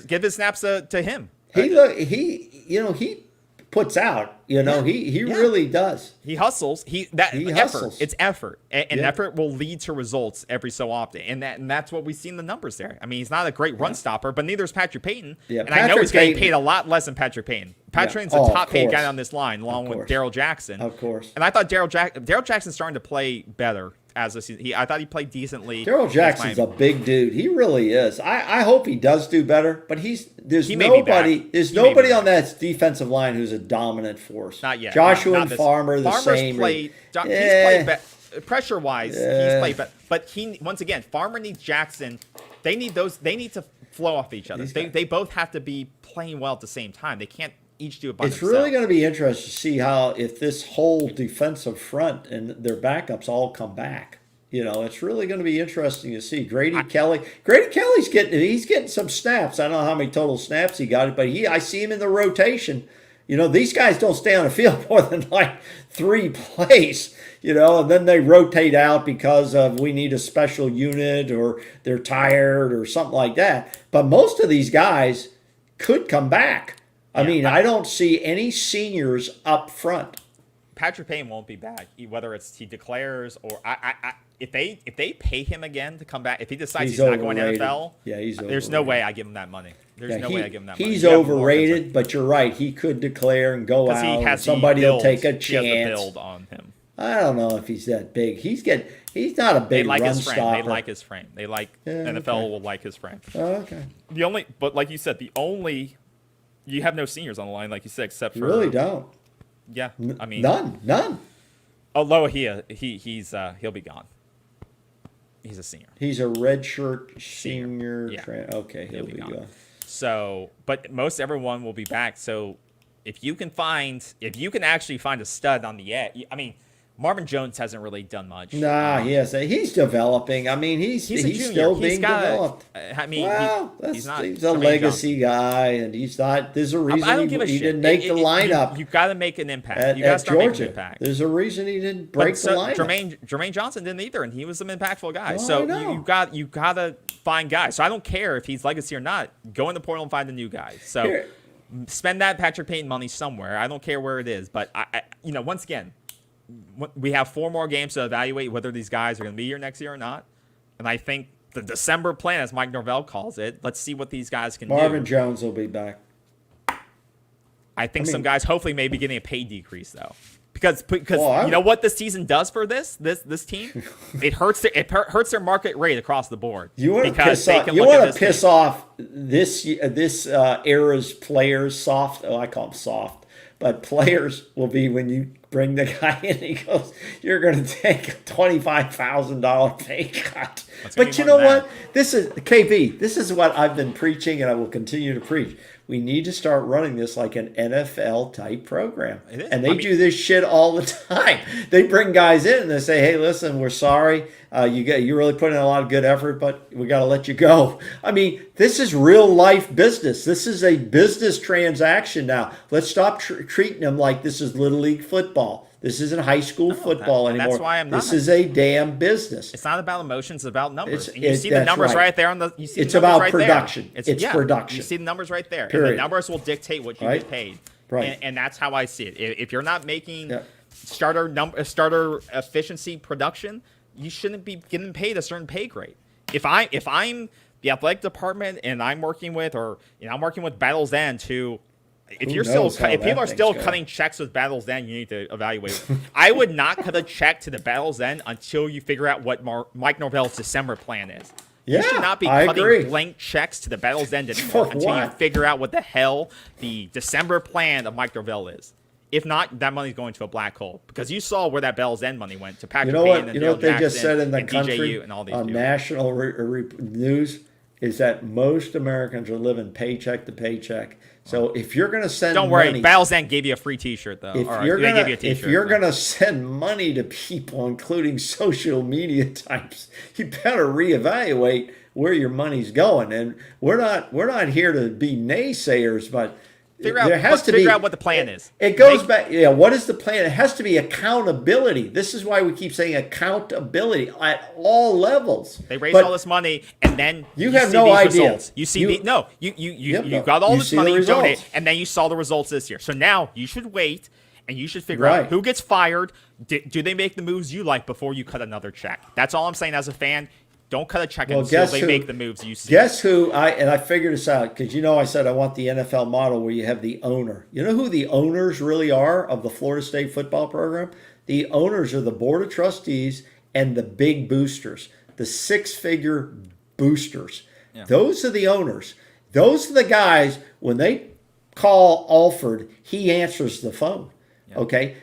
S4: give his snaps to him.
S2: He puts out. He really does.
S4: He hustles. He effort.
S2: hustles.
S4: It's effort, and
S2: Yeah.
S4: effort will lead to results every so often, and that's what we see in the numbers there. I mean, he's not a great run stopper, but neither is Patrick Payton.
S2: Yeah,
S4: and I know
S2: Patrick
S4: he's getting
S2: Payton-
S4: paid a lot less than Patrick Payton. Patrick Payton's
S2: Oh,
S4: the
S2: of
S4: top paid guy
S2: course.
S4: on this line, along with
S2: course.
S4: Daryl Jackson.
S2: Of course.
S4: And I thought Daryl Jackson's starting to play better as a season. I thought he played decently.
S2: Daryl
S4: against
S2: Jackson's a
S4: Miami.
S2: big dude. He really is. I hope he does do better, but there's
S4: He may be
S2: nobody
S4: back.
S2: there's
S4: He may be
S2: nobody
S4: back.
S2: on that defensive line who's a dominant force.
S4: Not yet.
S2: Joshua
S4: Not
S2: and
S4: this-
S2: Farmer the
S4: Farmer's
S2: same.
S4: played. He's
S2: Yeah.
S4: played pressure wise.
S2: Yeah.
S4: He's played, but he once again, Farmer needs Jackson. They need to flow off each other.
S2: These
S4: They,
S2: guys-
S4: they both have to be playing well at the same time. They can't each do it by
S2: It's
S4: themselves.
S2: really going to be interesting to see how if this whole defensive front and their backups all come back. It's really going to be interesting to see. Grady Kelly's getting some snaps. I don't know how many total snaps he got, but I see him in the rotation. These guys don't stay on the field more than like 3 plays, and then they rotate out because of we need a special unit or they're tired or something like that. But most of these guys could come back. I don't see any seniors up front.
S4: Patrick Payne won't be back, whether it's he declares or if they pay him again to come back, if he decides he's not going to
S2: overrated.
S4: NFL,
S2: Yeah, he's
S4: there's no way I give him that money. There's no way I give him that money.
S2: He's
S4: You have more
S2: overrated, but you're right. He could declare and go
S4: because
S2: out.
S4: he
S2: and
S4: has
S2: somebody
S4: the
S2: will
S4: build.
S2: take a
S4: He has the
S2: chance.
S4: build on him.
S2: I don't know if he's that big. He's not a
S4: They
S2: big
S4: like
S2: run
S4: his frame.
S2: stopper.
S4: They like his frame. They like
S2: Yeah,
S4: NFL
S2: okay.
S4: will like his frame.
S2: Oh, okay.
S4: But like you said, you have no seniors on the line, like you said, except
S2: You
S4: for
S2: really don't.
S4: Yeah, I mean
S2: None.
S4: Oh, Loahea, he'll be gone. He's a senior.
S2: He's a redshirt senior.
S4: Yeah.
S2: Okay, he'll be gone.
S4: So, but most everyone will be back. So, if you can actually find a stud on the edge, I mean, Marvin Jones hasn't really done much.
S2: Nah, he hasn't. He's developing. I mean, he's
S4: He's a junior.
S2: still
S4: He's
S2: being
S4: got.
S2: developed.
S4: I mean,
S2: Well,
S4: he's not.
S2: he's a
S4: Jermaine
S2: legacy
S4: Johnson.
S2: guy, and he's not. There's a
S4: I
S2: reason
S4: don't give a
S2: he
S4: shit.
S2: didn't make the lineup
S4: You got to make an impact.
S2: at,
S4: You got to
S2: at
S4: start making an
S2: Georgia.
S4: impact.
S2: There's a reason he didn't break the lineup.
S4: Jermaine Johnson didn't either, and he was an impactful guy.
S2: Oh,
S4: So
S2: I know.
S4: you got to find guys. So I don't care if he's legacy or not. Go in the portal and find a new guy. So
S2: Here.
S4: spend that Patrick Payton money somewhere. I don't care where it is, but once again, we have 4 more games to evaluate whether these guys are going to be here next year or not. And I think the December plan, as Mike Norvell calls it, let's see what these guys can
S2: Marvin
S4: do.
S2: Jones will be back.
S4: I think
S2: I
S4: some
S2: mean-
S4: guys hopefully may be getting a pay decrease though. Because
S2: Well,
S4: you know what this season does for this team? It hurts their market rate across the board.
S2: You want to
S4: because
S2: piss
S4: they
S2: off?
S4: can
S2: You
S4: look at
S2: want to
S4: this
S2: piss
S4: team.
S2: off this era's players? Soft. Oh, I call them soft, but players will be when you bring the guy in. He goes, "You're going to take a $25,000 pay cut."
S4: It's gonna
S2: But
S4: be
S2: you
S4: more
S2: know
S4: than
S2: what? This is KB. This is what I've been preaching, and I will continue to preach. We need to start running this like an NFL type program.
S4: It is.
S2: And they do this shit all the time. They bring guys in and they say, "Hey, listen, we're sorry. You really put in a lot of good effort, but we got to let you go." I mean, this is real life business. This is a business transaction now. Let's stop treating them like this is Little League football. This isn't high school football
S4: that's
S2: anymore.
S4: why I'm
S2: This
S4: not.
S2: is a damn business.
S4: It's not about emotions, it's about numbers.
S2: It's-
S4: And you see the
S2: that's
S4: numbers
S2: right.
S4: right there on the. You see
S2: It's
S4: the numbers
S2: about
S4: right
S2: production.
S4: There.
S2: It's production.
S4: You see the numbers right there, and
S2: Period.
S4: the numbers will dictate what you
S2: Right.
S4: get paid.
S2: Right.
S4: And that's how I see it. If you're not making
S2: Yeah.
S4: starter efficiency production, you shouldn't be getting paid a certain pay grade. If I'm the athletic department and I'm working with I'm working with Battle's End to. If
S2: Who
S4: you're still,
S2: knows how
S4: if people
S2: that
S4: are still
S2: thing's
S4: cutting checks with Battle's End, you need to evaluate. I would not cut a check to the Battle's End until you figure out what Mike Norvell's December plan is. You
S2: Yeah,
S4: should not be
S2: I
S4: cutting
S2: agree.
S4: blank checks to the Battle's End
S2: For
S4: until you
S2: what?
S4: figure out what the hell the December plan of Mike Norvell is. If not, that money's going to a black hole because you saw where that Battle's End money went to
S2: You
S4: Patrick
S2: know
S4: Payton
S2: what?
S4: and
S2: You know
S4: Dale
S2: what they just
S4: Jackson
S2: said in the
S4: and
S2: country
S4: DJU and all these
S2: on
S4: people.
S2: national news is that most Americans are living paycheck to paycheck. So if you're going to send
S4: Don't worry,
S2: money,
S4: Battle's End gave you a free T-shirt though.
S2: if
S4: Or
S2: you're
S4: they
S2: gonna
S4: gave you a T-shirt.
S2: if you're
S4: but-
S2: gonna send money to people, including social media types, you better reevaluate where your money's going. And we're not here to be naysayers, but
S4: Figure out,
S2: there has to
S4: figure
S2: be
S4: out what the plan is.
S2: It goes
S4: Make-
S2: back. Yeah, what is the plan? It has to be accountability. This is why we keep saying accountability at all levels.
S4: They raised
S2: But
S4: all this money, and then
S2: You have
S4: see
S2: no
S4: these
S2: idea.
S4: Results. You see, you
S2: Yep,
S4: you got all
S2: you
S4: this
S2: see
S4: money,
S2: the
S4: you donated,
S2: results.
S4: and then you saw the results this year. So now you should wait, and you should figure
S2: Right.
S4: out who gets fired. Do they make the moves you like before you cut another check? That's all I'm saying as a fan. Don't cut a check
S2: Well,
S4: until
S2: guess
S4: they
S2: who-
S4: make the moves you see.
S2: Guess who? I figured this out because I said I want the NFL model where you have the owner. You know who the owners really are of the Florida State football program? The owners are the board of trustees and the big boosters, the 6-figure boosters.
S4: Yeah.
S2: Those are the owners. Those are the guys when they call Alford, he answers the phone. Okay,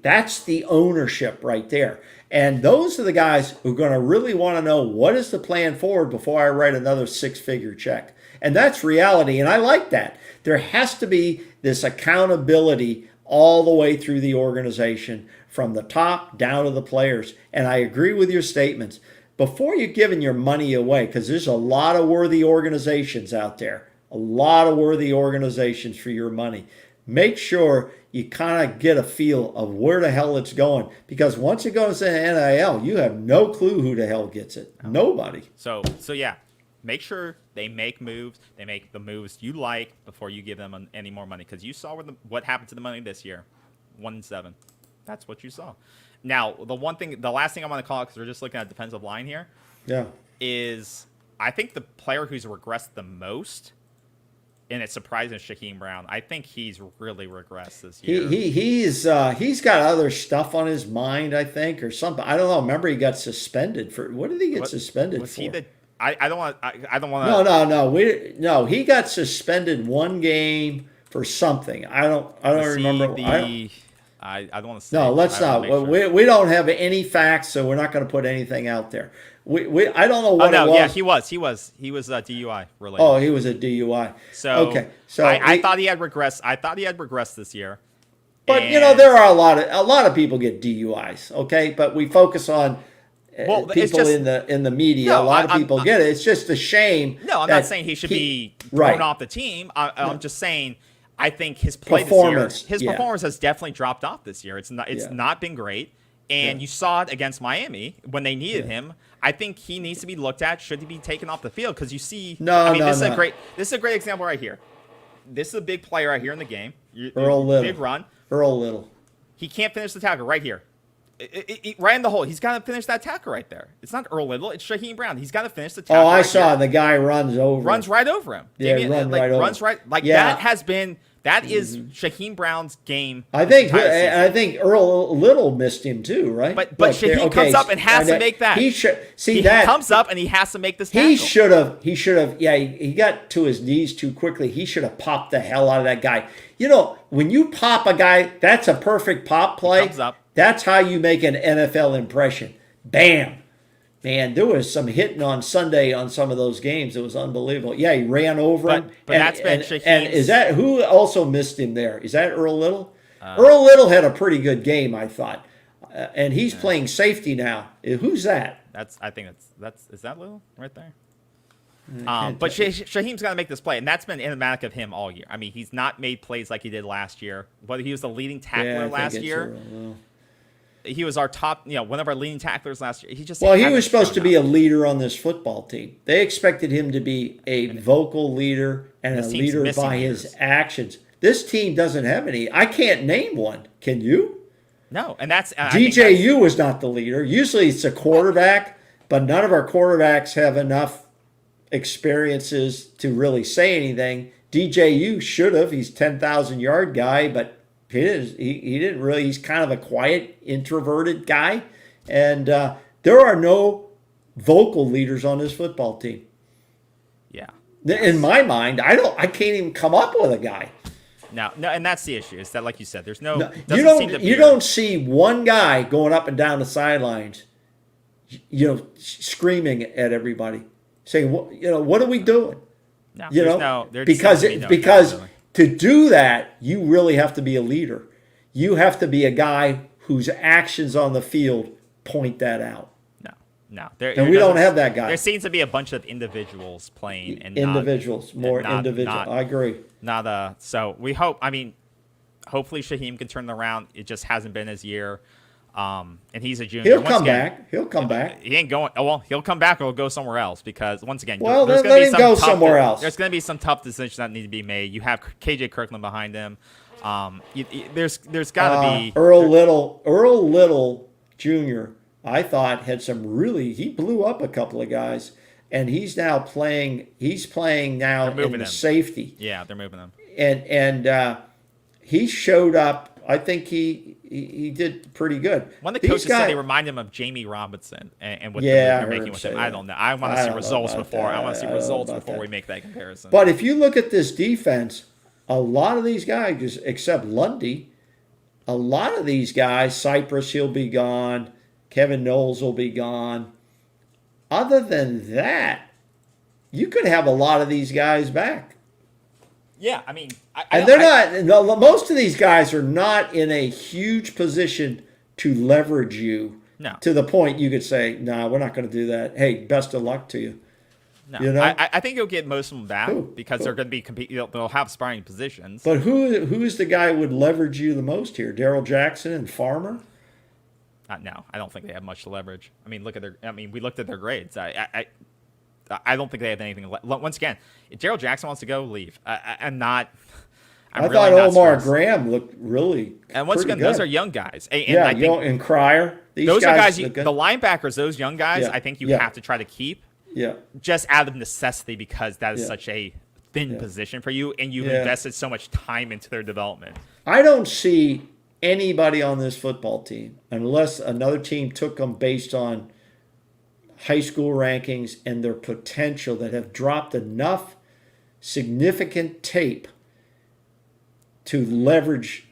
S2: that's the ownership right there. And those are the guys who are going to really want to know what is the plan forward before I write another 6-figure check. And that's reality. And I like that. There has to be this accountability all the way through the organization from the top down to the players. And I agree with your statements. Before you're giving your money away, because there's a lot of worthy organizations out there, a lot of worthy organizations for your money. Make sure you kind of get a feel of where the hell it's going. Because once it goes to NIL, you have no clue who the hell gets it. Nobody.
S4: So yeah, make sure they make moves. They make the moves you like before you give them any more money. Because you saw what happened to the money this year, 1-7. That's what you saw. Now the last thing I want to call it, because we're just looking at defensive line here,
S2: Yeah.
S4: is I think the player who's regressed the most. And it's surprising Shaquem Brown. I think he's really regressed this year.
S2: He's got other stuff on his mind, I think, or something. I don't know. Remember, he got suspended for what did he get suspended
S4: was
S2: for?
S4: he the? I don't want. I don't want to.
S2: No. He got suspended one game for something. I don't remember.
S4: I don't want to say.
S2: No, let's
S4: I
S2: not.
S4: wanna make sure.
S2: We don't have any facts, so we're not going to put anything out there. I don't know what it was.
S4: Yeah, he was DUI related.
S2: Oh, he was a DUI.
S4: So
S2: okay, so
S4: I thought he had regressed. I thought he had regressed this year.
S2: But
S4: And,
S2: there are a lot of people get DUIs. Okay, but we focus on
S4: well, it's
S2: people
S4: just
S2: in the media.
S4: no.
S2: A lot of people get it. It's just a shame.
S4: No, I'm not saying he should be thrown
S2: right.
S4: off the team. I'm just saying I think his play
S2: Performance,
S4: this year, his performance has definitely dropped off this year. It's not been great. And you saw it against Miami when they needed him. I think he needs to be looked at. Should he be taken off the field? Because you see, this is a great example right here. This is a big play right here in the game.
S2: Earl Little.
S4: Big run.
S2: Earl Little.
S4: He can't finish the tackle right here. Right in the hole. He's got to finish that tackle right there. It's not Earl Little. It's Shaheem Brown. He's got to finish the tackle.
S2: Oh, I
S4: right
S2: saw
S4: here.
S2: the guy runs
S4: Right over him.
S2: Yeah,
S4: runs right. Like that is Shaheem Brown's game.
S2: I think Earl Little missed him too, right?
S4: But Shaheem comes up and has to make that.
S2: He
S4: comes up and he has to make this tackle.
S2: He should have. Yeah, he got to his knees too quickly. He should have popped the hell out of that guy. When you pop a guy, that's a perfect pop play.
S4: He comes up.
S2: That's how you make an NFL impression. Bam. Man, there was some hitting on Sunday on some of those games. It was unbelievable. Yeah, he ran over him.
S4: But that's been Shaheem's.
S2: And is that who also missed him there? Is that Earl Little? Earl Little had a pretty good game, I thought, and he's playing safety now. Who's that?
S4: I think is that Little right there? But Shaheem's got to make this play, and that's been emblematic of him all year. I mean, he's not made plays like he did last year. Whether he was the leading tackler last year. He was our top, one of our leading tacklers last year. He was
S2: supposed to be a leader on this football team. They expected him to be a vocal leader and a leader by his actions. This team doesn't have any. I can't name one. Can you?
S4: No, and that's
S2: DJU was not the leader. Usually it's a quarterback, but none of our quarterbacks have enough experiences to really say anything. DJU should have. He's 10,000 yard guy, but he didn't really. He's kind of a quiet, introverted guy, and there are no vocal leaders on this football team.
S4: Yeah.
S2: In my mind, I can't even come up with a guy.
S4: No, and that's the issue. Is that, like you said, there's no.
S2: You don't see one guy going up and down the sidelines, screaming at everybody, saying, what are we doing?
S4: No,
S2: because to do that, you really have to be a leader. You have to be a guy whose actions on the field point that out.
S4: No.
S2: And we don't have that guy.
S4: There seems to be a bunch of individuals playing.
S2: More individual. I agree.
S4: So we hope, hopefully Shaheem can turn it around. It just hasn't been his year. And he's a junior.
S2: He'll come back.
S4: He ain't going. Oh, well, he'll come back or go somewhere else because once again,
S2: there's going to be go somewhere else.
S4: There's going to be some tough decisions that need to be made. You have KJ Kirkland behind him. There's got to be
S2: Earl Little Jr. I thought had he blew up a couple of guys, and he's now playing. He's playing now in the safety.
S4: Yeah, they're moving him.
S2: And he showed up. I think he did pretty good.
S4: One of the coaches said they remind him of Jamie Robinson, and what they're making with him. I don't know. I want to see results before. I want to see results before we make that comparison.
S2: But if you look at this defense, a lot of these guys, except Lundy, a lot of these guys, Cypress, he'll be gone. Kevin Knowles will be gone. Other than that, you could have a lot of these guys back.
S4: Yeah,
S2: most of these guys are not in a huge position to leverage you to the point you could say, "No, we're not going to do that. Hey, best of luck to you."
S4: No, I think you'll get most of them back because they're going to be competing. They'll have sparring positions.
S2: But who is the guy who would leverage you the most here? Daryl Jackson and Farmer?
S4: No, I don't think they have much to leverage. We looked at their grades. I don't think they have anything. Once again, if Daryl Jackson wants to go, leave. I
S2: thought Omar Graham looked really.
S4: And once again,
S2: good.
S4: Those are young guys.
S2: And Cryer.
S4: Those are guys. The linebackers, those young guys. I think you have to try to keep.
S2: Yeah.
S4: Just out of necessity because that is such a thin position for you, and you've invested so much time into their development.
S2: I don't see anybody on this football team unless another team took them based on high school rankings and their potential that have dropped enough significant tape to leverage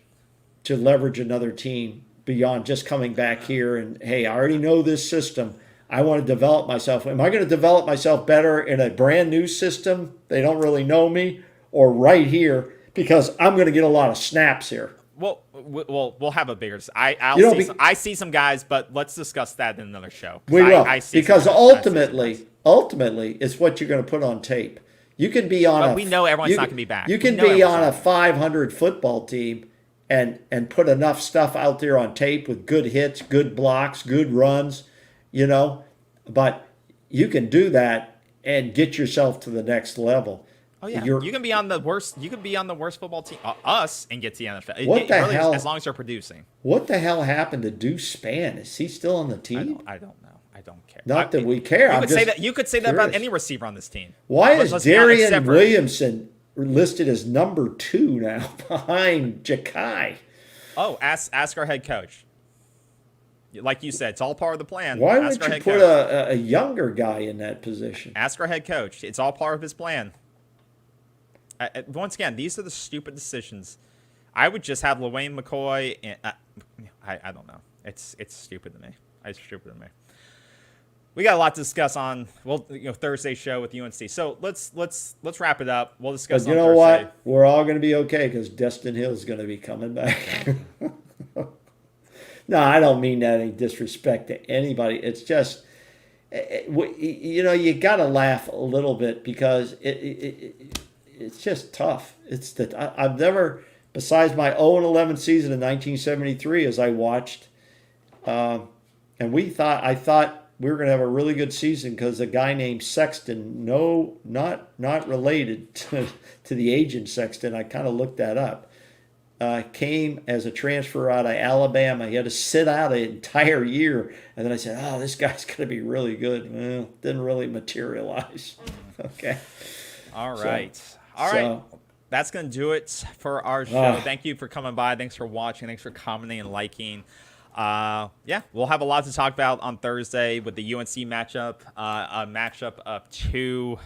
S2: another team beyond just coming back here and, hey, I already know this system. I want to develop myself. Am I going to develop myself better in a brand new system? They don't really know me, or right here because I'm going to get a lot of snaps here.
S4: Well, we'll have a bigger. I see some guys, but let's discuss that in another show.
S2: We will,
S4: I see
S2: because
S4: some guys.
S2: ultimately, it's what you're going to put on tape. You can be on
S4: But we know everyone's not going to be back.
S2: You can be on a 500 football team and put enough stuff out there on tape with good hits, good blocks, good runs, but you can do that and get yourself to the next level.
S4: Oh yeah, you can be on the worst. You can be on the worst football team, us, and get to the NFL.
S2: What the hell?
S4: As long as they're producing.
S2: What the hell happened to Deuce Spann? Is he still on the team?
S4: I don't know. I don't care.
S2: Not that we care.
S4: You could say that about any receiver on this team.
S2: Why is Darian Williamson listed as number 2 now behind Ja'Kai?
S4: Oh, ask our head coach. Like you said, it's all part of the plan.
S2: Why would you put a younger guy in that position?
S4: Ask our head coach. It's all part of his plan. Once again, these are the stupid decisions. I would just have LaWayne McCoy. And, I don't know. It's stupid to me. It's stupid to me. We got a lot to discuss on Thursday's show with UNC. So let's wrap it up. We'll discuss.
S2: But you know what? We're all going to be okay because Destin Hill's going to be coming back. No, I don't mean that any disrespect to anybody. It's just, you got to laugh a little bit because it's just tough. I've never, besides my 0-11 season in 1973, as I watched, and I thought we were going to have a really good season because a guy named Sexton, not related to the agent Sexton, I kind of looked that up, came as a transfer out of Alabama. He had to sit out an entire year, and then I said, "Oh, this guy's going to be really good." Well, didn't really materialize. Okay.
S4: All right. All right. That's going to do it for our show. Thank you for coming by. Thanks for watching. Thanks for commenting and liking. We'll have a lot to talk about on Thursday with the UNC matchup. A matchup of two.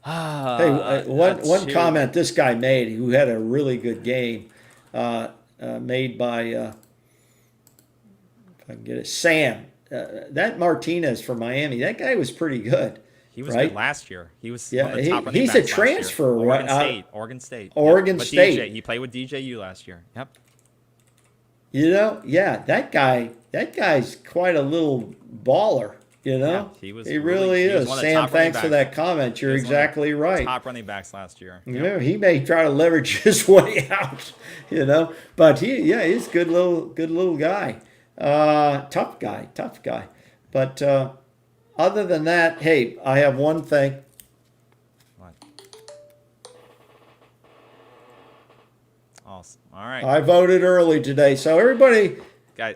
S2: One comment this guy made, who had a really good game, made by, if I can get it, Sam. That Martinez from Miami, that guy was pretty good.
S4: He was good last year. He was one of the top running
S2: he's
S4: backs
S2: a transfer,
S4: right? Oregon State.
S2: Oregon State.
S4: DJ, he played with DJU last year. Yep.
S2: That guy's quite a little baller.
S4: Yeah,
S2: he really is. Sam, thanks for that comment. You're exactly right.
S4: Top running backs last year.
S2: Yeah, he may try to leverage his way out, but he's a good little guy. Tough guy. But other than that, hey, I have one thing.
S4: What? Awesome. All right.
S2: I voted early today, so everybody.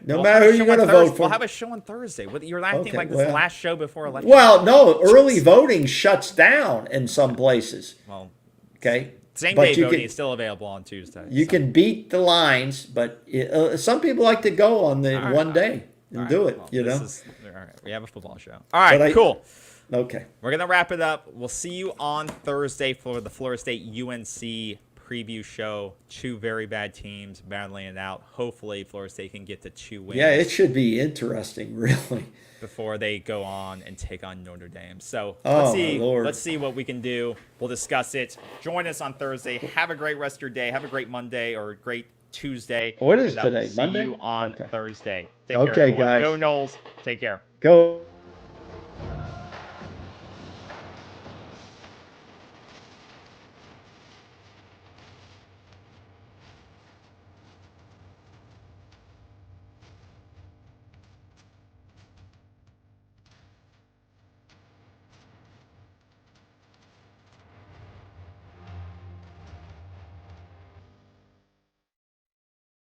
S2: No matter who you're going to vote for.
S4: We'll have a show on Thursday. You're acting like this is the last show before election.
S2: Well, no, early voting shuts down in some places.
S4: Well,
S2: okay.
S4: Same-day voting is still available on Tuesday.
S2: You can beat the lines, but some people like to go on the one day and do it, all
S4: right. We have a football show. All right, cool.
S2: Okay.
S4: We're going to wrap it up. We'll see you on Thursday for the Florida State UNC preview show. Two very bad teams battling it out. Hopefully Florida State can get to 2 wins.
S2: Yeah, it should be interesting, really,
S4: before they go on and take on Notre Dame. So
S2: let's
S4: see what we can do. We'll discuss it. Join us on Thursday. Have a great rest of your day. Have a great Monday or a great Tuesday.
S2: What is today?
S4: See
S2: Monday?
S4: You on Thursday. Take
S2: care,
S4: care,
S2: guys.
S4: Go Noles. Take care.
S2: Go.